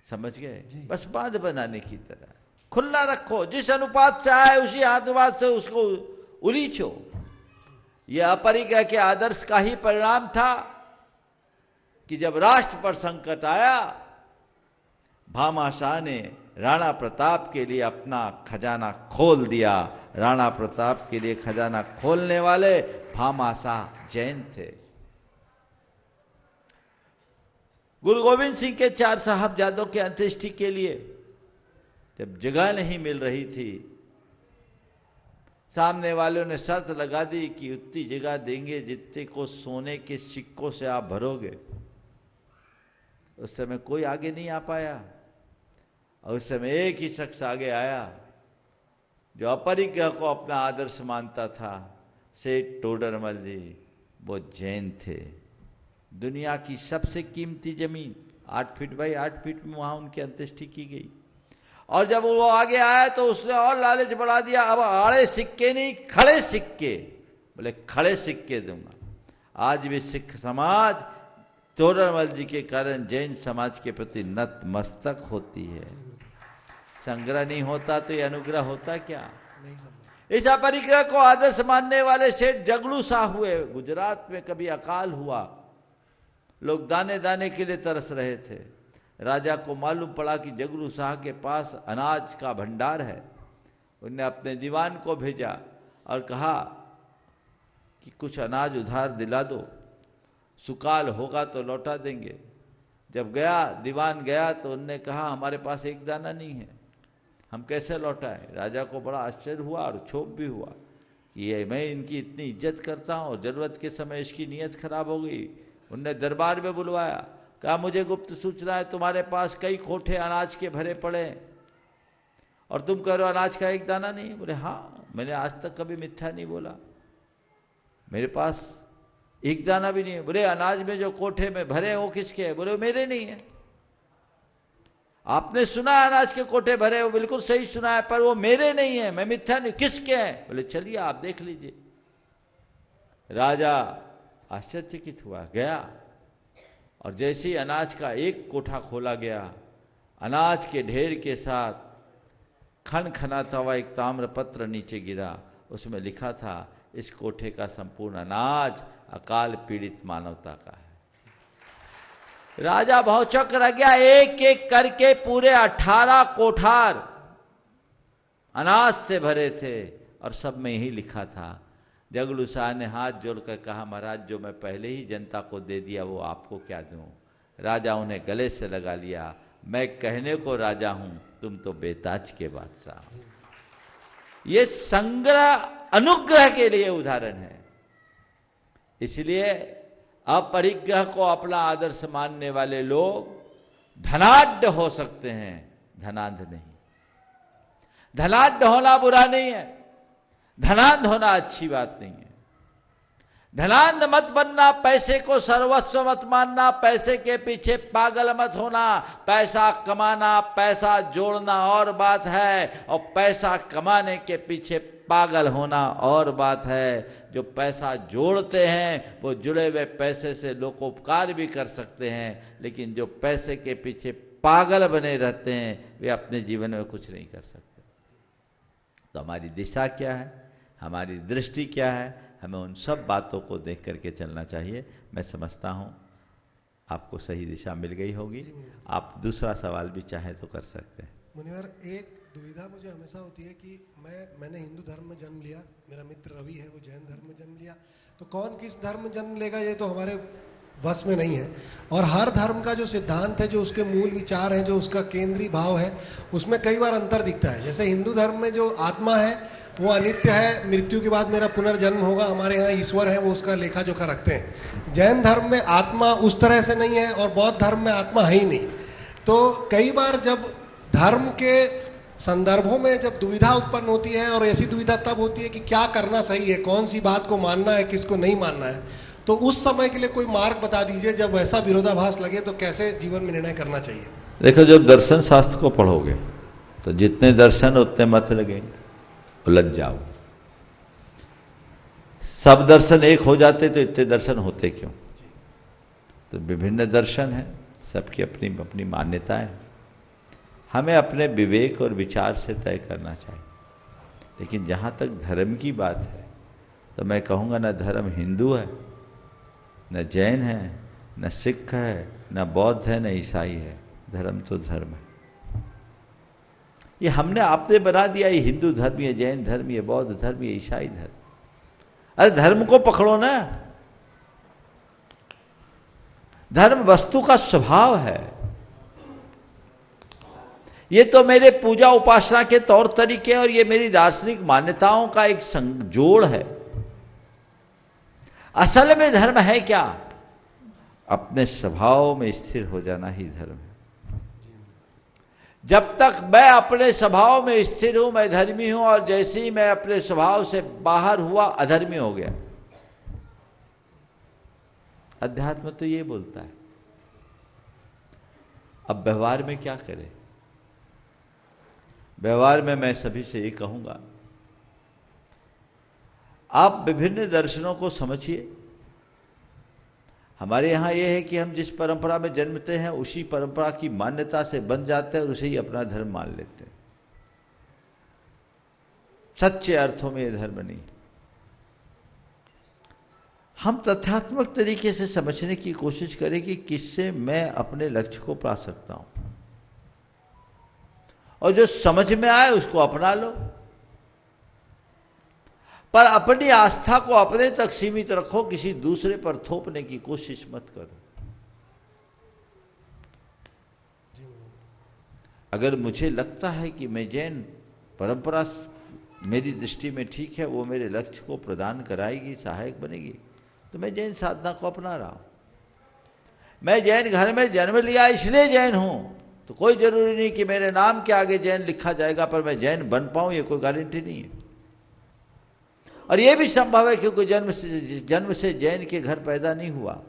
समझ गए? बस बांध बनाने की तरह खुला रखो, जिस अनुपात से आए उसी अनुपात से उसको उलीचो। यह अपरिग्रह के आदर्श का ही परिणाम था कि जब राष्ट्र पर संकट आया, भामाशाह ने राणा प्रताप के लिए अपना खजाना खोल दिया। राणा प्रताप के लिए खजाना खोलने वाले भामाशाह जैन थे। गुरु गोविंद सिंह के 4 साहबजादों के अंत्येष्टि के लिए जब जगह नहीं मिल रही थी, सामने वालों ने शर्त लगा दी कि उतनी जगह देंगे जितने को सोने के सिक्कों से आप भरोगे। उस समय कोई आगे नहीं आ पाया, और उस समय एक ही शख्स आगे आया जो अपरिग्रह को अपना आदर्श मानता था, सेठ टोडरमल जी। वो जैन थे। दुनिया की सबसे कीमती जमीन 8 फीट बाई 8 फीट में वहां उनकी अंत्येष्टि की गई। और जब वो आगे आया तो उसने और लालच बढ़ा दिया, अब आड़े सिक्के नहीं खड़े सिक्के, बोले खड़े सिक्के दूंगा। आज भी सिख समाज तोरणमल जी के कारण जैन समाज के प्रति नतमस्तक होती है। संग्रह नहीं होता तो ये अनुग्रह होता क्या? इस अपरिग्रह को आदर्श मानने वाले सेठ जगलू शाह हुए। गुजरात में कभी अकाल हुआ, लोग दाने दाने के लिए तरस रहे थे। राजा को मालूम पड़ा कि जगलू शाह के पास अनाज का भंडार है। उन्होंने अपने दीवान को भेजा और कहा कि कुछ अनाज उधार दिला दो, सुकाल होगा तो लौटा देंगे। जब गया दीवान गया तो उनने कहा हमारे पास एक दाना नहीं है, हम कैसे लौटाएं? राजा को बड़ा आश्चर्य हुआ और क्षोभ भी हुआ कि ये मैं इनकी इतनी इज्जत करता हूँ, जरूरत के समय इसकी नीयत खराब हो गई। उनने दरबार में बुलवाया, कहा मुझे गुप्त सूचना है तुम्हारे पास कई कोठे अनाज के भरे पड़े और तुम कह रहे हो अनाज का एक दाना नहीं। बोले हाँ, मैंने आज तक कभी मिथ्या नहीं बोला, मेरे पास एक दाना भी नहीं है। बोले अनाज में जो कोठे में भरे वो किसके है? बोले मेरे नहीं है। आपने सुना है अनाज के कोठे भरे, वो बिल्कुल सही सुना है, पर वो मेरे नहीं है, मैं मिथ्या नहीं। किसके हैं? बोले चलिए आप देख लीजिए। राजा आश्चर्यचकित हुआ, गया और जैसे ही अनाज का एक कोठा खोला गया, अनाज के ढेर के साथ खन खनाता हुआ एक ताम्रपत्र नीचे गिरा। उसमें लिखा था इस कोठे का संपूर्ण अनाज अकाल पीड़ित मानवता का है। राजा भौचक रह गया। एक एक करके पूरे 18 कोठार अनाज से भरे थे और सब में यही लिखा था। जगलू शाह ने हाथ जोड़कर कहा महाराज जो मैं पहले ही जनता को दे दिया वो आपको क्या दूं? राजा उन्हें गले से लगा लिया, मैं कहने को राजा हूं, तुम तो बेताज के बादशाह। ये संग्रह अनुग्रह के लिए उदाहरण है। इसलिए अपरिग्रह को अपना आदर्श मानने वाले लोग धनाढ्य हो सकते हैं, धनांध नहीं। धनाढ्य होना बुरा नहीं है, धनांध होना अच्छी बात नहीं है। धनांध मत बनना, पैसे को सर्वस्व मत मानना, पैसे के पीछे पागल मत होना। पैसा कमाना, पैसा जोड़ना और बात है, और पैसा कमाने के पीछे पागल होना और बात है। जो पैसा जोड़ते हैं वो जुड़े हुए पैसे से लोकोपकार भी कर सकते हैं, लेकिन जो पैसे के पीछे पागल बने रहते हैं वे अपने जीवन में कुछ नहीं कर सकते। तो हमारी दिशा क्या है, हमारी दृष्टि क्या है, हमें उन सब बातों को देख करके चलना चाहिए। मैं समझता हूँ आपको सही दिशा मिल गई होगी। आप दूसरा सवाल भी चाहे तो कर सकते हैं। मुनिवर, एक दुविधा मुझे हमेशा होती है कि मैंने हिंदू धर्म में जन्म लिया, मेरा मित्र रवि है वो जैन धर्म में जन्म लिया, तो कौन किस धर्म में जन्म लेगा ये तो हमारे वश में नहीं है। और हर धर्म का जो सिद्धांत है, जो उसके मूल विचार हैं, जो उसका केंद्रीय भाव है, उसमें कई बार अंतर दिखता है। जैसे हिंदू धर्म में जो आत्मा है वो अनित्य है, मृत्यु के बाद मेरा पुनर्जन्म होगा। हमारे यहाँ ईश्वर है, वो उसका लेखा जोखा रखते हैं। जैन धर्म में आत्मा उस तरह से नहीं है और बौद्ध धर्म में आत्मा है ही नहीं। तो कई बार जब धर्म के संदर्भों में जब दुविधा उत्पन्न होती है, और ऐसी दुविधा तब होती है कि क्या करना सही है, कौन सी बात को मानना है, किसको नहीं मानना है, तो उस समय के लिए कोई मार्ग बता दीजिए। जब ऐसा विरोधाभास लगे तो कैसे जीवन में निर्णय करना चाहिए? देखो, जब दर्शन शास्त्र को पढ़ोगे तो जितने दर्शन उतने मत लगे, उलझ जाओ। सब दर्शन एक हो जाते तो इतने दर्शन होते क्यों? तो विभिन्न दर्शन हैं, सबकी अपनी अपनी मान्यताएं। हमें अपने विवेक और विचार से तय करना चाहिए। लेकिन जहाँ तक धर्म की बात है तो मैं कहूँगा न धर्म हिंदू है, न जैन है, न सिख है, न बौद्ध है, न ईसाई है। धर्म तो धर्म है। ये हमने आपने बना दिया, ये हिंदू धर्म, ये जैन धर्म, ये बौद्ध धर्म, ये ईसाई धर्म। अरे धर्म को पकड़ो ना। धर्म वस्तु का स्वभाव है। ये तो मेरे पूजा उपासना के तौर तरीके और ये मेरी दार्शनिक मान्यताओं का एक संजोड़ है। असल में धर्म है क्या? अपने स्वभाव में स्थिर हो जाना ही धर्म है। जब तक मैं अपने स्वभाव में स्थिर हूं मैं धर्मी हूं, और जैसे ही मैं अपने स्वभाव से बाहर हुआ अधर्मी हो गया। अध्यात्म तो ये बोलता है। अब व्यवहार में क्या करें? व्यवहार में मैं सभी से ये कहूंगा, आप विभिन्न दर्शनों को समझिए। हमारे यहाँ यह है कि हम जिस परंपरा में जन्मते हैं उसी परंपरा की मान्यता से बन जाते हैं और उसे ही अपना धर्म मान लेते हैं। सच्चे अर्थों में यह धर्म नहीं। हम तथ्यात्मक तरीके से समझने की कोशिश करें कि किससे मैं अपने लक्ष्य को पा सकता हूं, और जो समझ में आए उसको अपना लो, पर अपनी आस्था को अपने तक सीमित रखो, किसी दूसरे पर थोपने की कोशिश मत करो। अगर मुझे लगता है कि मैं जैन परंपरा मेरी दृष्टि में ठीक है, वो मेरे लक्ष्य को प्रदान कराएगी, सहायक बनेगी, तो मैं जैन साधना को अपना रहा हूं। मैं जैन घर में जन्म लिया इसलिए जैन हूं, तो कोई जरूरी नहीं कि मेरे नाम के आगे जैन लिखा जाएगा पर मैं जैन बन पाऊं, ये कोई गारंटी नहीं है। और यह भी संभव है क्योंकि जन्म से जैन के घर पैदा नहीं हुआ,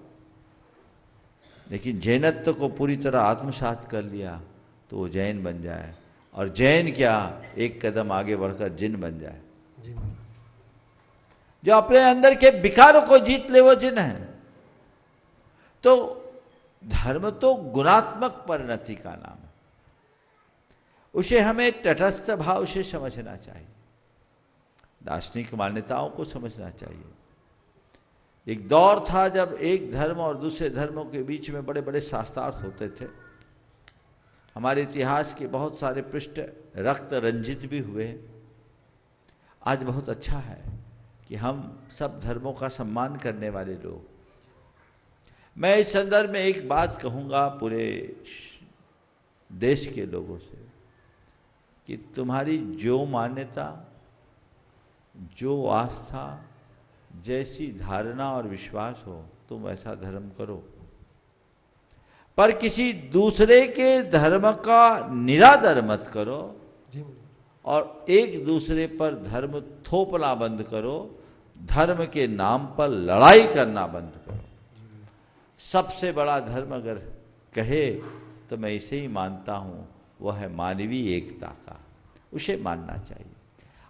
लेकिन जैनत्व को पूरी तरह आत्मसात कर लिया तो वो जैन बन जाए, और जैन क्या एक कदम आगे बढ़कर जिन बन जाए। जो अपने अंदर के विकारों को जीत ले वो जिन है। तो धर्म तो गुणात्मक परिणति का नाम है, उसे हमें तटस्थ भाव से समझना चाहिए, दार्शनिक मान्यताओं को समझना चाहिए। एक दौर था जब एक धर्म और दूसरे धर्मों के बीच में बड़े बड़े शास्त्रार्थ होते थे। हमारे इतिहास के बहुत सारे पृष्ठ रक्त रंजित भी हुए। आज बहुत अच्छा है कि हम सब धर्मों का सम्मान करने वाले लोग। मैं इस संदर्भ में एक बात कहूँगा पूरे देश के लोगों से कि तुम्हारी जो मान्यता, जो आस्था, जैसी धारणा और विश्वास हो तुम ऐसा धर्म करो, पर किसी दूसरे के धर्म का निरादर मत करो और एक दूसरे पर धर्म थोपना बंद करो, धर्म के नाम पर लड़ाई करना बंद करो। सबसे बड़ा धर्म अगर कहे तो मैं इसे ही मानता हूँ, वह है मानवीय एकता का, उसे मानना चाहिए।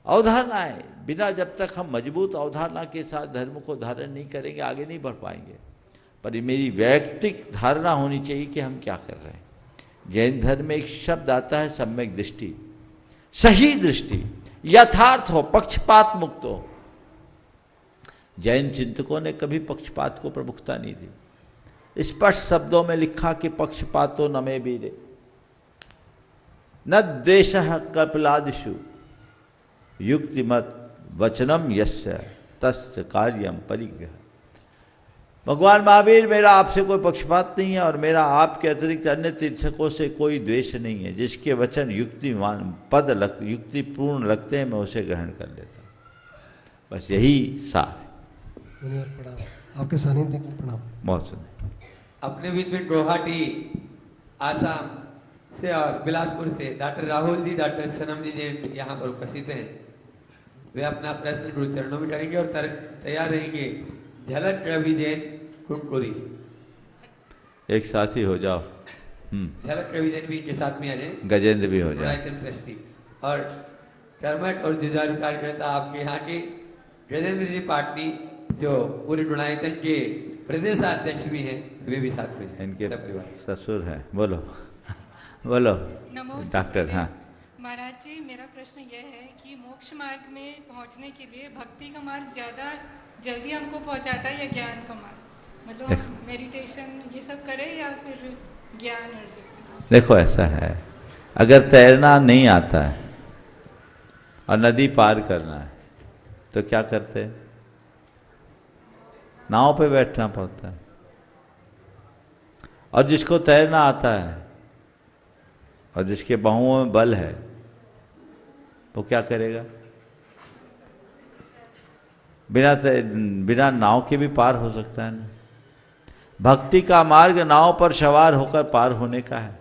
अवधारणाएं बिना जब तक हम मजबूत अवधारणा के साथ धर्म को धारण नहीं करेंगे आगे नहीं बढ़ पाएंगे। पर ये मेरी वैयक्तिक धारणा होनी चाहिए कि हम क्या कर रहे हैं। जैन धर्म में एक शब्द आता है सम्यक दृष्टि, सही दृष्टि, यथार्थ हो, पक्षपात मुक्त हो। जैन चिंतकों ने कभी पक्षपात को प्रमुखता नहीं दी। स्पष्ट शब्दों में लिखा कि पक्षपातो न मे वीरे न द्वेषः कपिलादिषु युक्तिमत वचनम यस्य तस्य कार्यम परिग्रह। भगवान महावीर, मेरा आपसे कोई पक्षपात नहीं है और मेरा आपके अतिरिक्त अन्य तीर्थकों से कोई द्वेष नहीं है। जिसके वचन युक्तिपूर्ण लगते हैं मैं उसे ग्रहण कर लेता हूँ। बस यही सार है। प्रणाम, आपके सानिध्य के लिए प्रणाम। बहुत सुंदर। अपने बीच में गुवाहाटी, आसाम से और बिलासपुर से डॉक्टर राहुल जी, डॉक्टर सनम जी जैन यहाँ पर उपस्थित हैं। वे अपना प्रश्न गुरु चरणों में करेंगे और तैयार रहेंगे झलक रवि जैन कुंकुरी। एक साथी हो जाओ। झलक रवि जैन भी इनके साथ में आ जाए, गजेंद्र भी हो जाए। ट्रस्टी और टर्मट और जुझारू कार्यकर्ता आपके यहाँ के गजेंद्र जी पाटनी जो पूरे डुणायतन के प्रदेश अध्यक्ष भी हैं, वे भी साथ में हैं। इनके ससुर हैं। बोलो बोलो डॉक्टर। हाँ महाराज जी, मेरा प्रश्न यह है कि मोक्ष मार्ग में पहुंचने के लिए भक्ति का मार्ग ज़्यादा जल्दी हमको पहुंचाता है या ज्ञान का मार्ग? मतलब हम मेडिटेशन ये सब करें या फिर ज्ञान अर्जित? देखो ऐसा है, अगर तैरना नहीं आता है और नदी पार करना है तो क्या करते हैं? नाव पे बैठना पड़ता है। और जिसको तैरना आता है और जिसके बाहुओं में बल है वो क्या करेगा? बिना नाव के भी पार हो सकता है ना। भक्ति का मार्ग नाव पर सवार होकर पार होने का है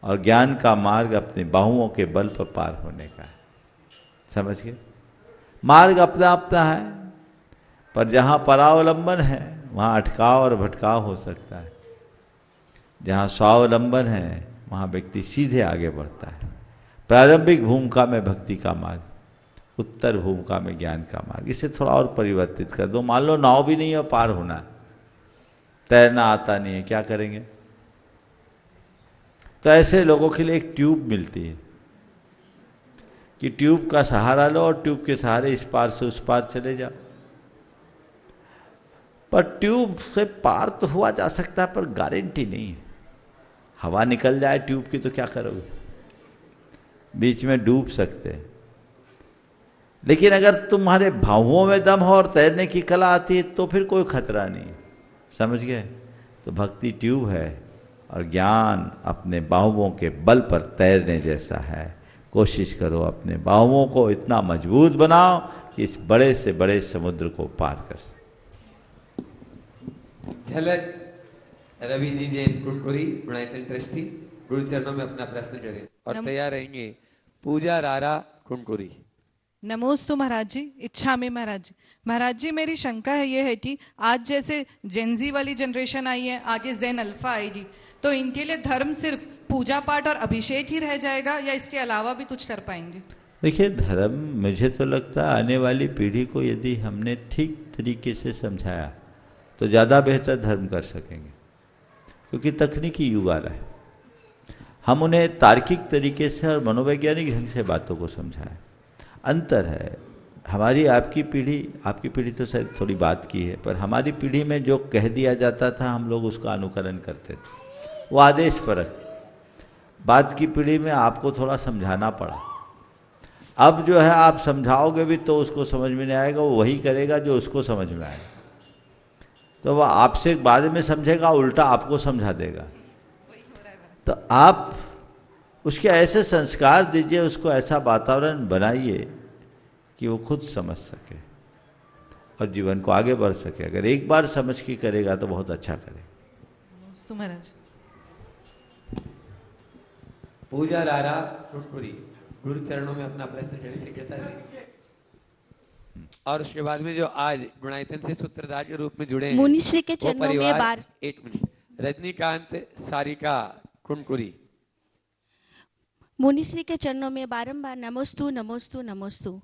और ज्ञान का मार्ग अपने बाहुओं के बल पर पार होने का है। समझ गए? मार्ग अपना अपना है, पर जहाँ परावलंबन है वहाँ अटकाव और भटकाव हो सकता है। जहाँ स्वावलंबन है वहाँ व्यक्ति सीधे आगे बढ़ता है। प्रारंभिक भूमिका में भक्ति का मार्ग, उत्तर भूमिका में ज्ञान का मार्ग। इसे थोड़ा और परिवर्तित कर दो। मान लो नाव भी नहीं है, पार होना, तैरना आता नहीं है, क्या करेंगे? तो ऐसे लोगों के लिए एक ट्यूब मिलती है कि ट्यूब का सहारा लो और ट्यूब के सहारे इस पार से उस पार चले जाओ। पर ट्यूब से पार तो हुआ जा सकता है, पर गारंटी नहीं है। हवा निकल जाए ट्यूब की तो क्या करोगे? बीच में डूब सकते हैं। लेकिन अगर तुम्हारे भावों में दम हो और तैरने की कला आती है तो फिर कोई खतरा नहीं। समझ गए? तो भक्ति ट्यूब है और ज्ञान अपने बाहुओं के बल पर तैरने जैसा है। कोशिश करो अपने बाहुओं को इतना मजबूत बनाओ कि इस बड़े से बड़े समुद्र को पार कर सको। झलक रवि जी जैन कुंकुरी गुणायतन ट्रस्टी, गुरु चरणों में अपना प्रश्न करें और तैयार रहेंगे पूजा रारा कुंकुरी। नमोस्तु महाराज जी। इच्छा में महाराज जी। महाराज जी मेरी शंका है ये है कि आज जैसे जेनजी वाली जनरेशन आई है, आगे जेन अल्फा आएगी, तो इनके लिए धर्म सिर्फ पूजा पाठ और अभिषेक ही रह जाएगा या इसके अलावा भी कुछ कर पाएंगे? देखिए, धर्म मुझे तो लगता है आने वाली पीढ़ी को यदि हमने ठीक तरीके से समझाया तो ज़्यादा बेहतर धर्म कर सकेंगे, क्योंकि तकनीकी युग आ रहा है। हम उन्हें तार्किक तरीके से और मनोवैज्ञानिक ढंग से बातों को समझाएं। अंतर है हमारी आपकी पीढ़ी तो शायद थोड़ी बात की है, पर हमारी पीढ़ी में जो कह दिया जाता था हम लोग उसका अनुकरण करते थे, वो आदेश परक। बात की पीढ़ी में आपको थोड़ा समझाना पड़ा। अब जो है आप समझाओगे भी तो उसको समझ में नहीं आएगा, वो वही करेगा जो उसको समझ में आएगा। तो वह आपसे बाद में समझेगा, उल्टा आपको समझा देगा। तो आप उसके ऐसे संस्कार दीजिए, उसको ऐसा वातावरण बनाइए कि वो खुद समझ सके और जीवन को आगे बढ़ सके। अगर एक बार समझ के करेगा तो बहुत अच्छा करेगा। महाराज पूजा रारा कुंकुरी, गुरु चरणों में अपना प्रश्न करें शीघ्रता से। और उसके बाद में जो आज गुणायतन से सूत्रधार के रूप में जुड़े हैं, मुनिश्री के वो चरणों में परिवार। बार। एक मिनट, रजनीकांत सारिका कुंकुरी। मुनिश्री के चरणों में बारंबार नमोस्तु नमोस्तु नमोस्तु।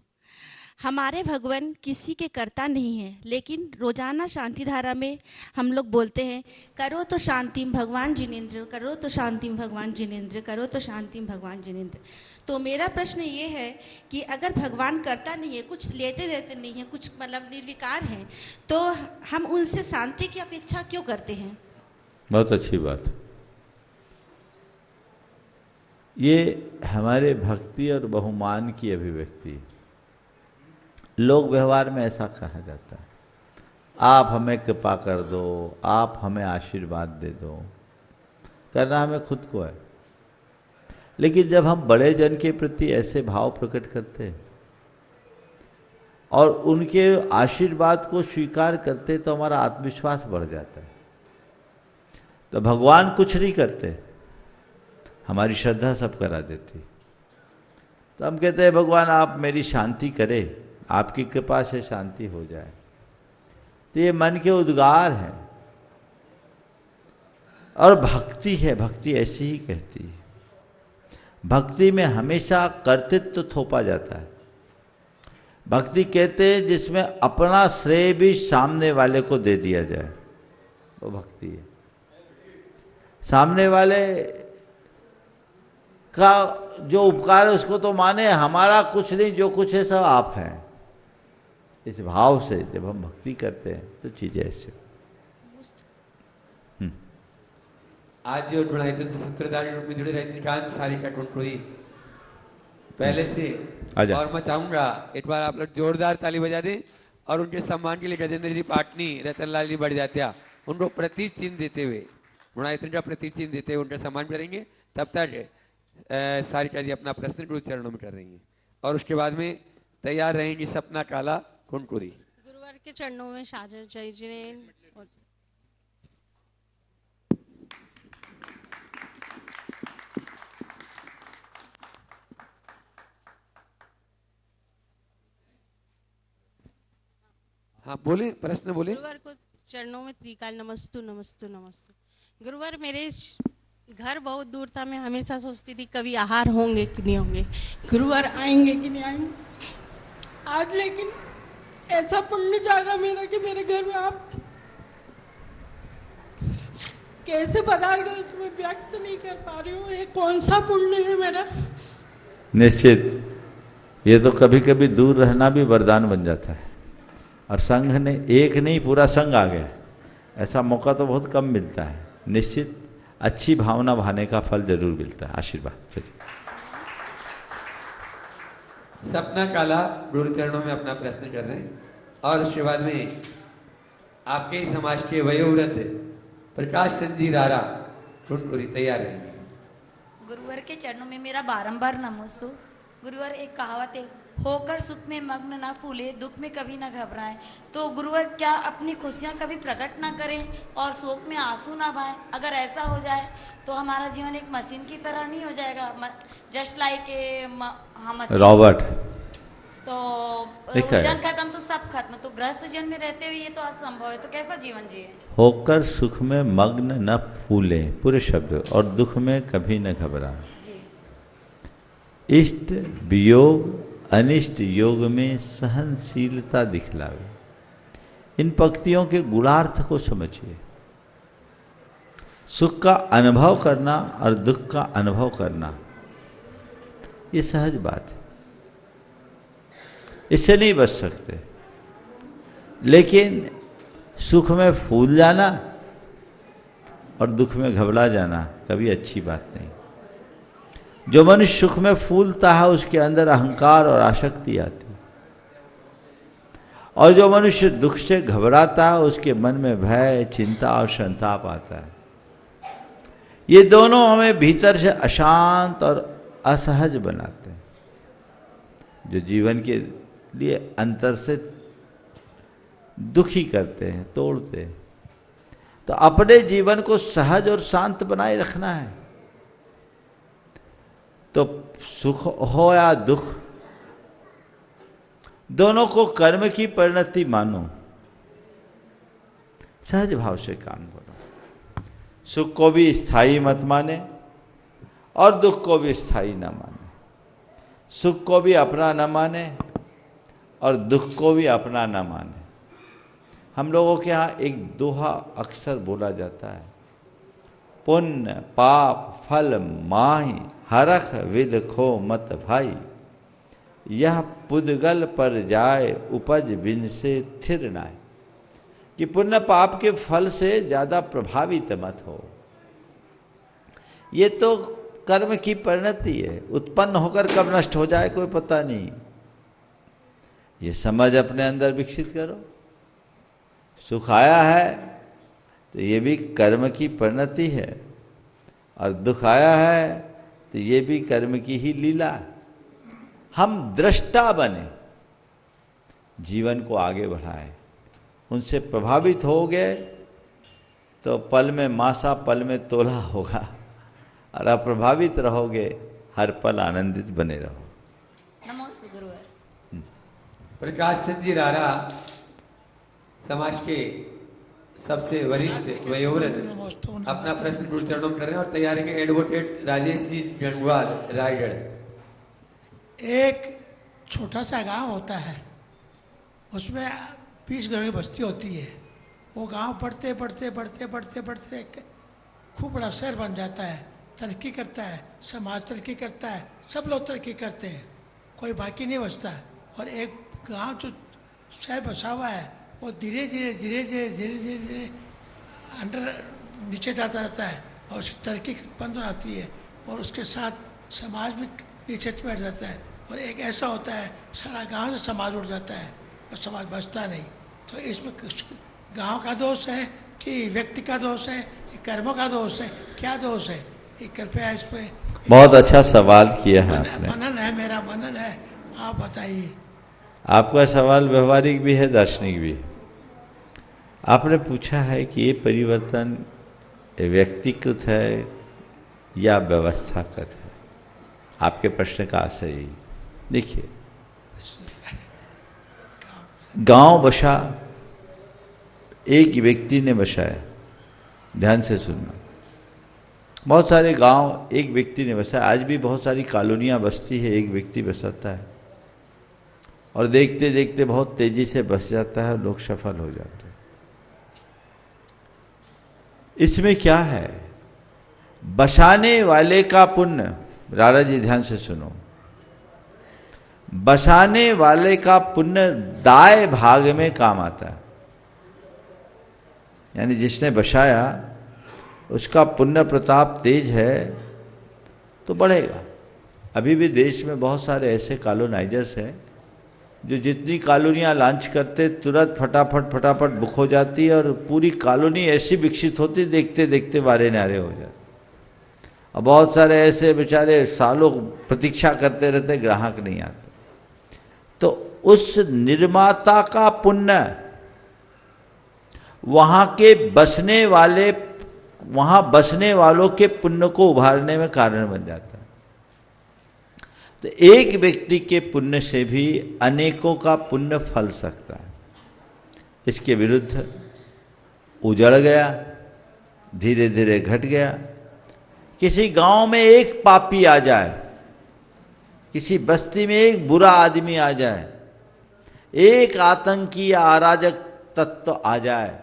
हमारे भगवान किसी के कर्ता नहीं है, लेकिन रोजाना शांति धारा में हम लोग बोलते हैं करो तो शांतिम भगवान जिनेन्द्र, करो तो शांतिम भगवान जिनेन्द्र, करो तो शांतिम भगवान जिनेन्द्र। तो मेरा प्रश्न ये है कि अगर भगवान करता नहीं है, कुछ लेते देते नहीं है, कुछ मतलब निर्विकार हैं, तो हम उनसे शांति की अपेक्षा क्यों करते हैं? बहुत अच्छी बात। ये हमारे भक्ति और बहुमान की अभिव्यक्ति। लोक व्यवहार में ऐसा कहा जाता है, आप हमें कृपा कर दो, आप हमें आशीर्वाद दे दो। करना हमें खुद को है, लेकिन जब हम बड़े जन के प्रति ऐसे भाव प्रकट करते हैं और उनके आशीर्वाद को स्वीकार करते तो हमारा आत्मविश्वास बढ़ जाता है। तो भगवान कुछ नहीं करते, हमारी श्रद्धा सब करा देती। तो हम कहते हैं भगवान आप मेरी शांति करें, आपकी कृपा से शांति हो जाए। तो ये मन के उद्गार हैं और भक्ति है। भक्ति ऐसी ही कहती है। भक्ति में हमेशा कर्तृत्व थोपा जाता है। भक्ति कहते हैं जिसमें अपना श्रेय भी सामने वाले को दे दिया जाए, वो भक्ति है। सामने वाले का जो उपकार है उसको तो माने, हमारा कुछ नहीं, जो कुछ है सब आप हैं। इस भाव से जब हम भक्ति करते हैं तो चीजें ऐसे। आज जो गुणायतन से सूत्रधार के रूप में जुड़े रजनीकांत सारिका कुंकुरी, पहले से और मैं चाहूंगा एक बार आप लोग जोरदार ताली बजा दें और उनके सम्मान के लिए गजेंद्र जी पाटनी, रतनलाल जी बढ़जात्या, उनको प्रतीक चिन्ह देते हुए, गुणायतन का प्रतीक चिन्ह देते हुए उनका सम्मान करेंगे। तब तक सारिका जी अपना प्रश्न गुरु चरणों में कर रही हैं और उसके बाद में तैयार रहेंगी सपना काला कुंकुरी। गुरुवार के चरणों में साजर जय जिनेन। हाँ बोले, प्रश्न बोले। गुरुवार को चरणों में त्रिकाल नमस्तु नमस्तु नमस्तु। गुरुवर, मेरे घर बहुत दूर था, मैं हमेशा सोचती थी कभी आहार होंगे कि नहीं होंगे, गुरुवर आएंगे कि नहीं आएंगे। आज लेकिन ऐसा पुण्य जागा मेरा कि मेरे घर में आप कैसे पधार गए उसमें व्यक्त नहीं कर पा रही हूँ। ये कौन सा पुण्य है मेरा? निश्चित ये तो कभी कभी दूर रहना भी वरदान बन जाता है, और संघ ने एक नहीं पूरा संघ आ गया, ऐसा मौका तो बहुत कम मिलता है। निश्चित अच्छी भावना भाने का फल जरूर मिलता है। आशीर्वाद। चलिए सपना काला गुरु चरणों में अपना प्रश्न कर रहे हैं, और उसके बाद में आपके ही समाज के वयोवृद्ध प्रकाश चंद जी रारा कुनकुरी तैयार रहेंगे। गुरुवर के चरणों में मेरा बारंबार नमस्ते। गुरुवर, एक कहावत है, होकर सुख में मग्न ना फूले, दुख में कभी ना घबराएं। तो गुरुवर, क्या अपनी खुशियां कभी प्रकट ना करें और शोक में आंसू ना बहाएं? अगर ऐसा हो जाए तो हमारा जीवन एक मशीन की तरह नहीं हो जाएगा, जस्ट लाइक रॉबर्ट। तो जंग खत्म तो सब खत्म, तो गृहस्थ जीवन में रहते हुए ये तो असंभव है, तो कैसा जीवन जिए? होकर सुख में मग्न न फूले, पूरे शब्द, और दुख में कभी न घबरा। इष्ट वियोग अनिष्ट योग में सहनशीलता दिखलावे। इन पंक्तियों के गुणार्थ को समझिए। सुख का अनुभव करना और दुख का अनुभव करना ये सहज बात है, इससे नहीं बच सकते। लेकिन सुख में फूल जाना और दुख में घबरा जाना कभी अच्छी बात नहीं। जो मनुष्य सुख में फूलता है उसके अंदर अहंकार और आसक्ति आती है, और जो मनुष्य दुख से घबराता है उसके मन में भय, चिंता और संताप आता है। ये दोनों हमें भीतर से अशांत और असहज बनाते हैं, जो जीवन के लिए अंतर से दुखी करते हैं, तोड़ते हैं। तो अपने जीवन को सहज और शांत बनाए रखना है। तो सुख हो या दुख, दोनों को कर्म की परिणति मानो, सहज भाव से काम करो। सुख को भी स्थायी मत माने और दुख को भी स्थायी न माने। सुख को भी अपना न माने और दुख को भी अपना न माने। हम लोगों के यहाँ एक दोहा अक्सर बोला जाता है, पुण्य पाप फल माही, हरख विलखो मत भाई। यह पुद्गल पर जाए, उपज बिन से थिर नाय। कि पुण्य पाप के फल से ज़्यादा प्रभावित मत हो। ये तो कर्म की परिणति है, उत्पन्न होकर कब नष्ट हो जाए कोई पता नहीं। ये समझ अपने अंदर विकसित करो। सुख आया है तो ये भी कर्म की परिणति है, और दुख आया है तो ये भी कर्म की ही लीला है। हम दृष्टा बने, जीवन को आगे बढ़ाए, उनसे प्रभावित हो गए तो पल में मासा पल में तोला होगा, और अप्रभावित रहोगे हर पल आनंदित बने रहो। नमस्ते गुरुवर। प्रकाश चंद जी रारा समाज के सबसे वरिष्ठ वयोवृद्ध अपना प्रश्न गुरु चरणों में कर रहे हैं, और तैयारी के एडवोकेट राजेश जी गंगवाल रायगढ़। एक छोटा सा गांव होता है, उसमें 20 घरों की बस्ती होती है। वो गांव बढ़ते बढ़ते बढ़ते बढ़ते बढ़ते खूब बड़ा शहर बन जाता है, तरक्की करता है, समाज तरक्की करता है, सब लोग तरक्की करते हैं, कोई बाकी नहीं बचता। और एक गांव जो शहर बसा हुआ है वो धीरे धीरे धीरे धीरे धीरे धीरे धीरे अंडर नीचे जाता जाता है, और उसकी तरक्की बंद हो जाती है, और उसके साथ समाज भी नीचे बैठ जाता है। और एक ऐसा होता है सारा गांव से समाज उठ जाता है और समाज बचता नहीं। तो इसमें गांव का दोष है कि व्यक्ति का दोष है कि कर्मों का दोष है, क्या दोष है? कृपया इस पे बहुत अच्छा सवाल किया है आपने। मनन है, मेरा मनन है, आप बताइए। आपका सवाल व्यवहारिक भी है, दार्शनिक भी है। आपने पूछा है कि ये परिवर्तन व्यक्तिकृत है या व्यवस्थाकृत है। आपके प्रश्न का आशय यही। देखिए, गांव बसा एक व्यक्ति ने बसाया। ध्यान से सुनना, बहुत सारे गांव एक व्यक्ति ने बसाया। आज भी बहुत सारी कॉलोनियां बसती है, एक व्यक्ति बसाता है और देखते देखते बहुत तेजी से बस जाता है और लोग सफल हो जाते हैं। इसमें क्या है? बसाने वाले का पुण्य, राणा जी ध्यान से सुनो, बसाने वाले का पुण्य दाएं भाग में काम आता है। यानी जिसने बसाया उसका पुण्य प्रताप तेज है तो बढ़ेगा। अभी भी देश में बहुत सारे ऐसे कॉलोनाइजर्स हैं जो जितनी कॉलोनियाँ लॉन्च करते तुरंत फटाफट बुक हो जाती है और पूरी कॉलोनी ऐसी विकसित होती, देखते देखते वारे नारे हो जाते। और बहुत सारे ऐसे बेचारे सालों प्रतीक्षा करते रहते, ग्राहक नहीं आते। तो उस निर्माता का पुण्य वहाँ के बसने वालों के पुण्य को उभारने में कारण बन जाता है। तो एक व्यक्ति के पुण्य से भी अनेकों का पुण्य फल सकता है। इसके विरुद्ध उजड़ गया, धीरे धीरे घट गया। किसी गांव में एक पापी आ जाए, किसी बस्ती में एक बुरा आदमी आ जाए, एक आतंकी या अराजक तत्व आ जाए,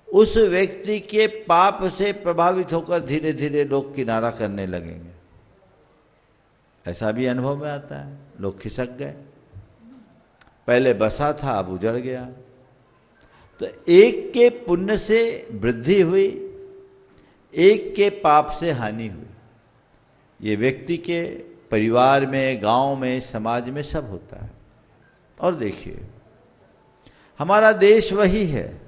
उस व्यक्ति के पाप से प्रभावित होकर धीरे धीरे लोग किनारा करने लगेंगे। ऐसा भी अनुभव में आता है। लोग खिसक गए, पहले बसा था अब उजड़ गया। तो एक के पुण्य से वृद्धि हुई, एक के पाप से हानि हुई। ये व्यक्ति के परिवार में, गांव में, समाज में सब होता है। और देखिए, हमारा देश वही है,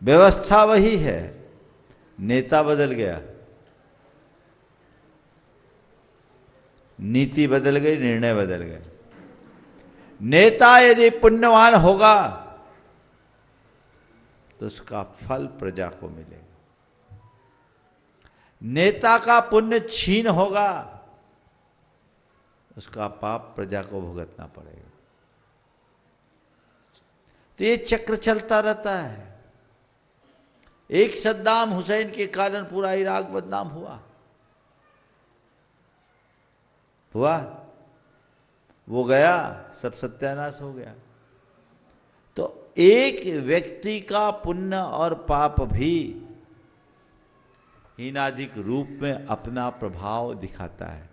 व्यवस्था वही है, नेता बदल गया, नीति बदल गई, निर्णय बदल गए। नेता यदि पुण्यवान होगा तो उसका फल प्रजा को मिलेगा। नेता का पुण्य छीन होगा, उसका पाप प्रजा को भुगतना पड़ेगा। तो ये चक्र चलता रहता है। एक सद्दाम हुसैन के कारण पूरा इराक बदनाम हुआ। वो गया, सब सत्यानाश हो गया। तो एक व्यक्ति का पुण्य और पाप भी हीनाधिक रूप में अपना प्रभाव दिखाता है।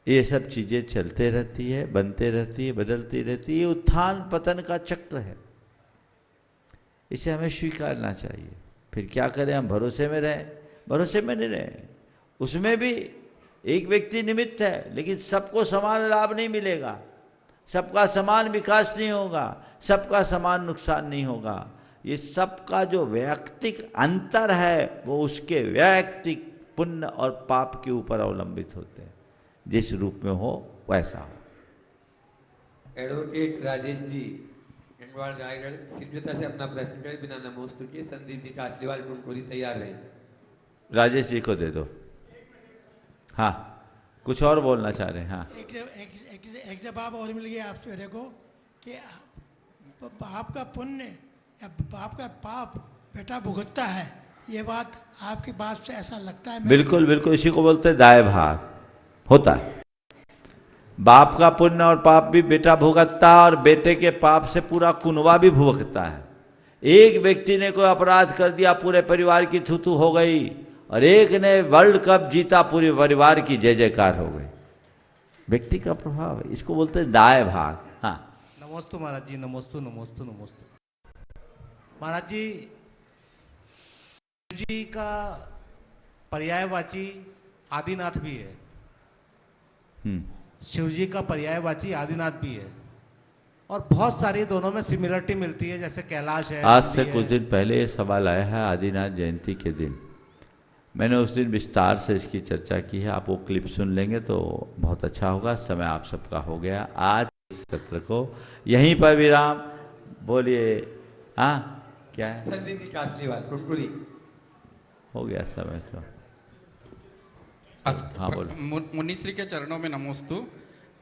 ये सब चीजें चलते रहती है, बनते रहती है, बदलती रहती है। ये उत्थान पतन का चक्र है, इसे हमें स्वीकारना चाहिए। फिर क्या करें? हम भरोसे में रहें? भरोसे में नहीं रहें। उसमें भी एक व्यक्ति निमित्त है, लेकिन सबको समान लाभ नहीं मिलेगा, सबका समान विकास नहीं होगा, सबका समान नुकसान नहीं होगा। ये सबका जो वैयक्तिक अंतर है वो उसके वैयक्तिक पुण्य और पाप के ऊपर अवलंबित होते हैं। जिस रूप में हो वैसा हो। एडवोकेट राजेश जी इंडवाल रायगढ़ शीघ्रता से अपना प्रश्न करें, बिना नमोस्तु के। संदीप जी कासलीवाल टुनटुरी तैयार रहे। राजेश जी को दे दो। हाँ, कुछ और बोलना चाह रहे हैं? हाँ, एक जवाब और मिल गया आप मेरे को कि बाप का पुण्य या बाप का पाप बेटा भुगतता है। ये बात आपकी बात से ऐसा लगता है? बिल्कुल बिल्कुल, इसी को बोलते हैं दाय भाग होता है। बाप का पुण्य और पाप भी बेटा भुगतता है और बेटे के पाप से पूरा कुनवा भी भुगतता है। एक व्यक्ति ने कोई अपराध कर दिया, पूरे परिवार की थू हो गई, और एक ने वर्ल्ड कप जीता, पूरे परिवार की जय जयकार हो गई। व्यक्ति का प्रभाव है, इसको बोलते हैं दाय भाग। हाँ, नमोस्तु महाराज जी, नमोस्तु नमोस्तु नमोस्तु। महाराज जी का पर्यायवाची आदिनाथ भी है। शिव जी का पर्यायवाची आदिनाथ भी है, और बहुत सारी दोनों में सिमिलरिटी मिलती है, जैसे कैलाश है। आज से कुछ दिन पहले ये सवाल आया है आदिनाथ जयंती के दिन। मैंने उस दिन विस्तार से इसकी चर्चा की है, आप वो क्लिप सुन लेंगे तो बहुत अच्छा होगा। समय आप सबका हो गया, आज इस सत्र को यहीं पर विराम। बोलिए। हाँ, क्या है? संदीप जी कासलीवाल टुनटुरी। हो गया समय तो। हाँ, बोलो। मुनिश्री के चरणों में नमोस्तु।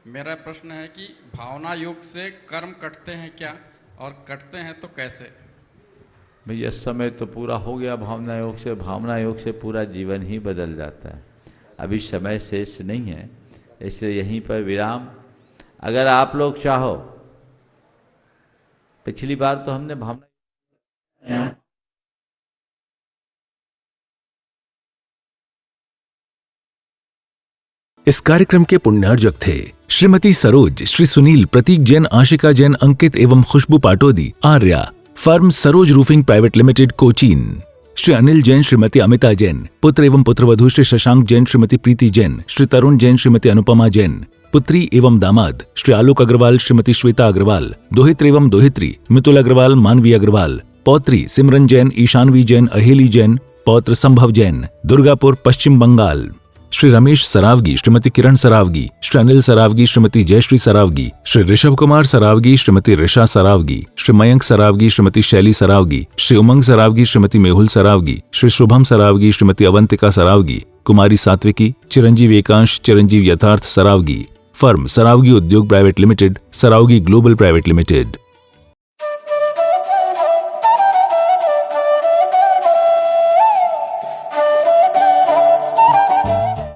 मेरा प्रश्न है कि भावना योग से कर्म कटते हैं क्या? और कटते हैं तो कैसे? भैया समय तो पूरा हो गया भावना योग से पूरा जीवन ही बदल जाता है। अभी समय शेष नहीं है, इसलिए यहीं पर विराम। अगर आप लोग चाहो, पिछली बार तो हमने भावना इस कार्यक्रम के पुण्यार्जक थे श्रीमती सरोज, श्री सुनील, प्रतीक जैन, आशिका जैन, अंकित एवं Khushboo Patodi, Arya, firm Saroj roofing private limited, Cochin. Shri Anil Jain, Shrimati Amita Jain, पुत्र एवं पुत्रवधू श्री शशांक जैन, श्रीमती प्रीति जैन, श्री तरुण जैन, श्रीमती अनुपमा जैन, पुत्री एवं दामाद श्री आलोक अग्रवाल, श्रीमती श्वेता अग्रवाल, दोहित्र एवं दोहित्री मितुल अग्रवाल, मानवी अग्रवाल, पौत्री सिमरन जैन, ईशानवी जैन, अहेली जैन, पौत्र संभव जैन, दुर्गापुर, पश्चिम बंगाल। श्री रमेश सरावगी, श्रीमती किरण सरावगी, श्री अनिल सरावगी, श्रीमती जयश्री सरावगी, श्री ऋषभ कुमार सरावगी, श्रीमती ऋषा सरावगी, श्री मयंक सरावगी, श्रीमती शैली सरावगी, श्री उमंग सरावगी, श्रीमती मेहुल सरावगी, श्री शुभम सरावगी, श्रीमती अवंतिका सरावगी, कुमारी सात्विकी, चिरंजीव एकांश, चिरंजीव यथार्थ सरावगी। फर्म सरावगी उद्योग private limited, Saraogi global private limited.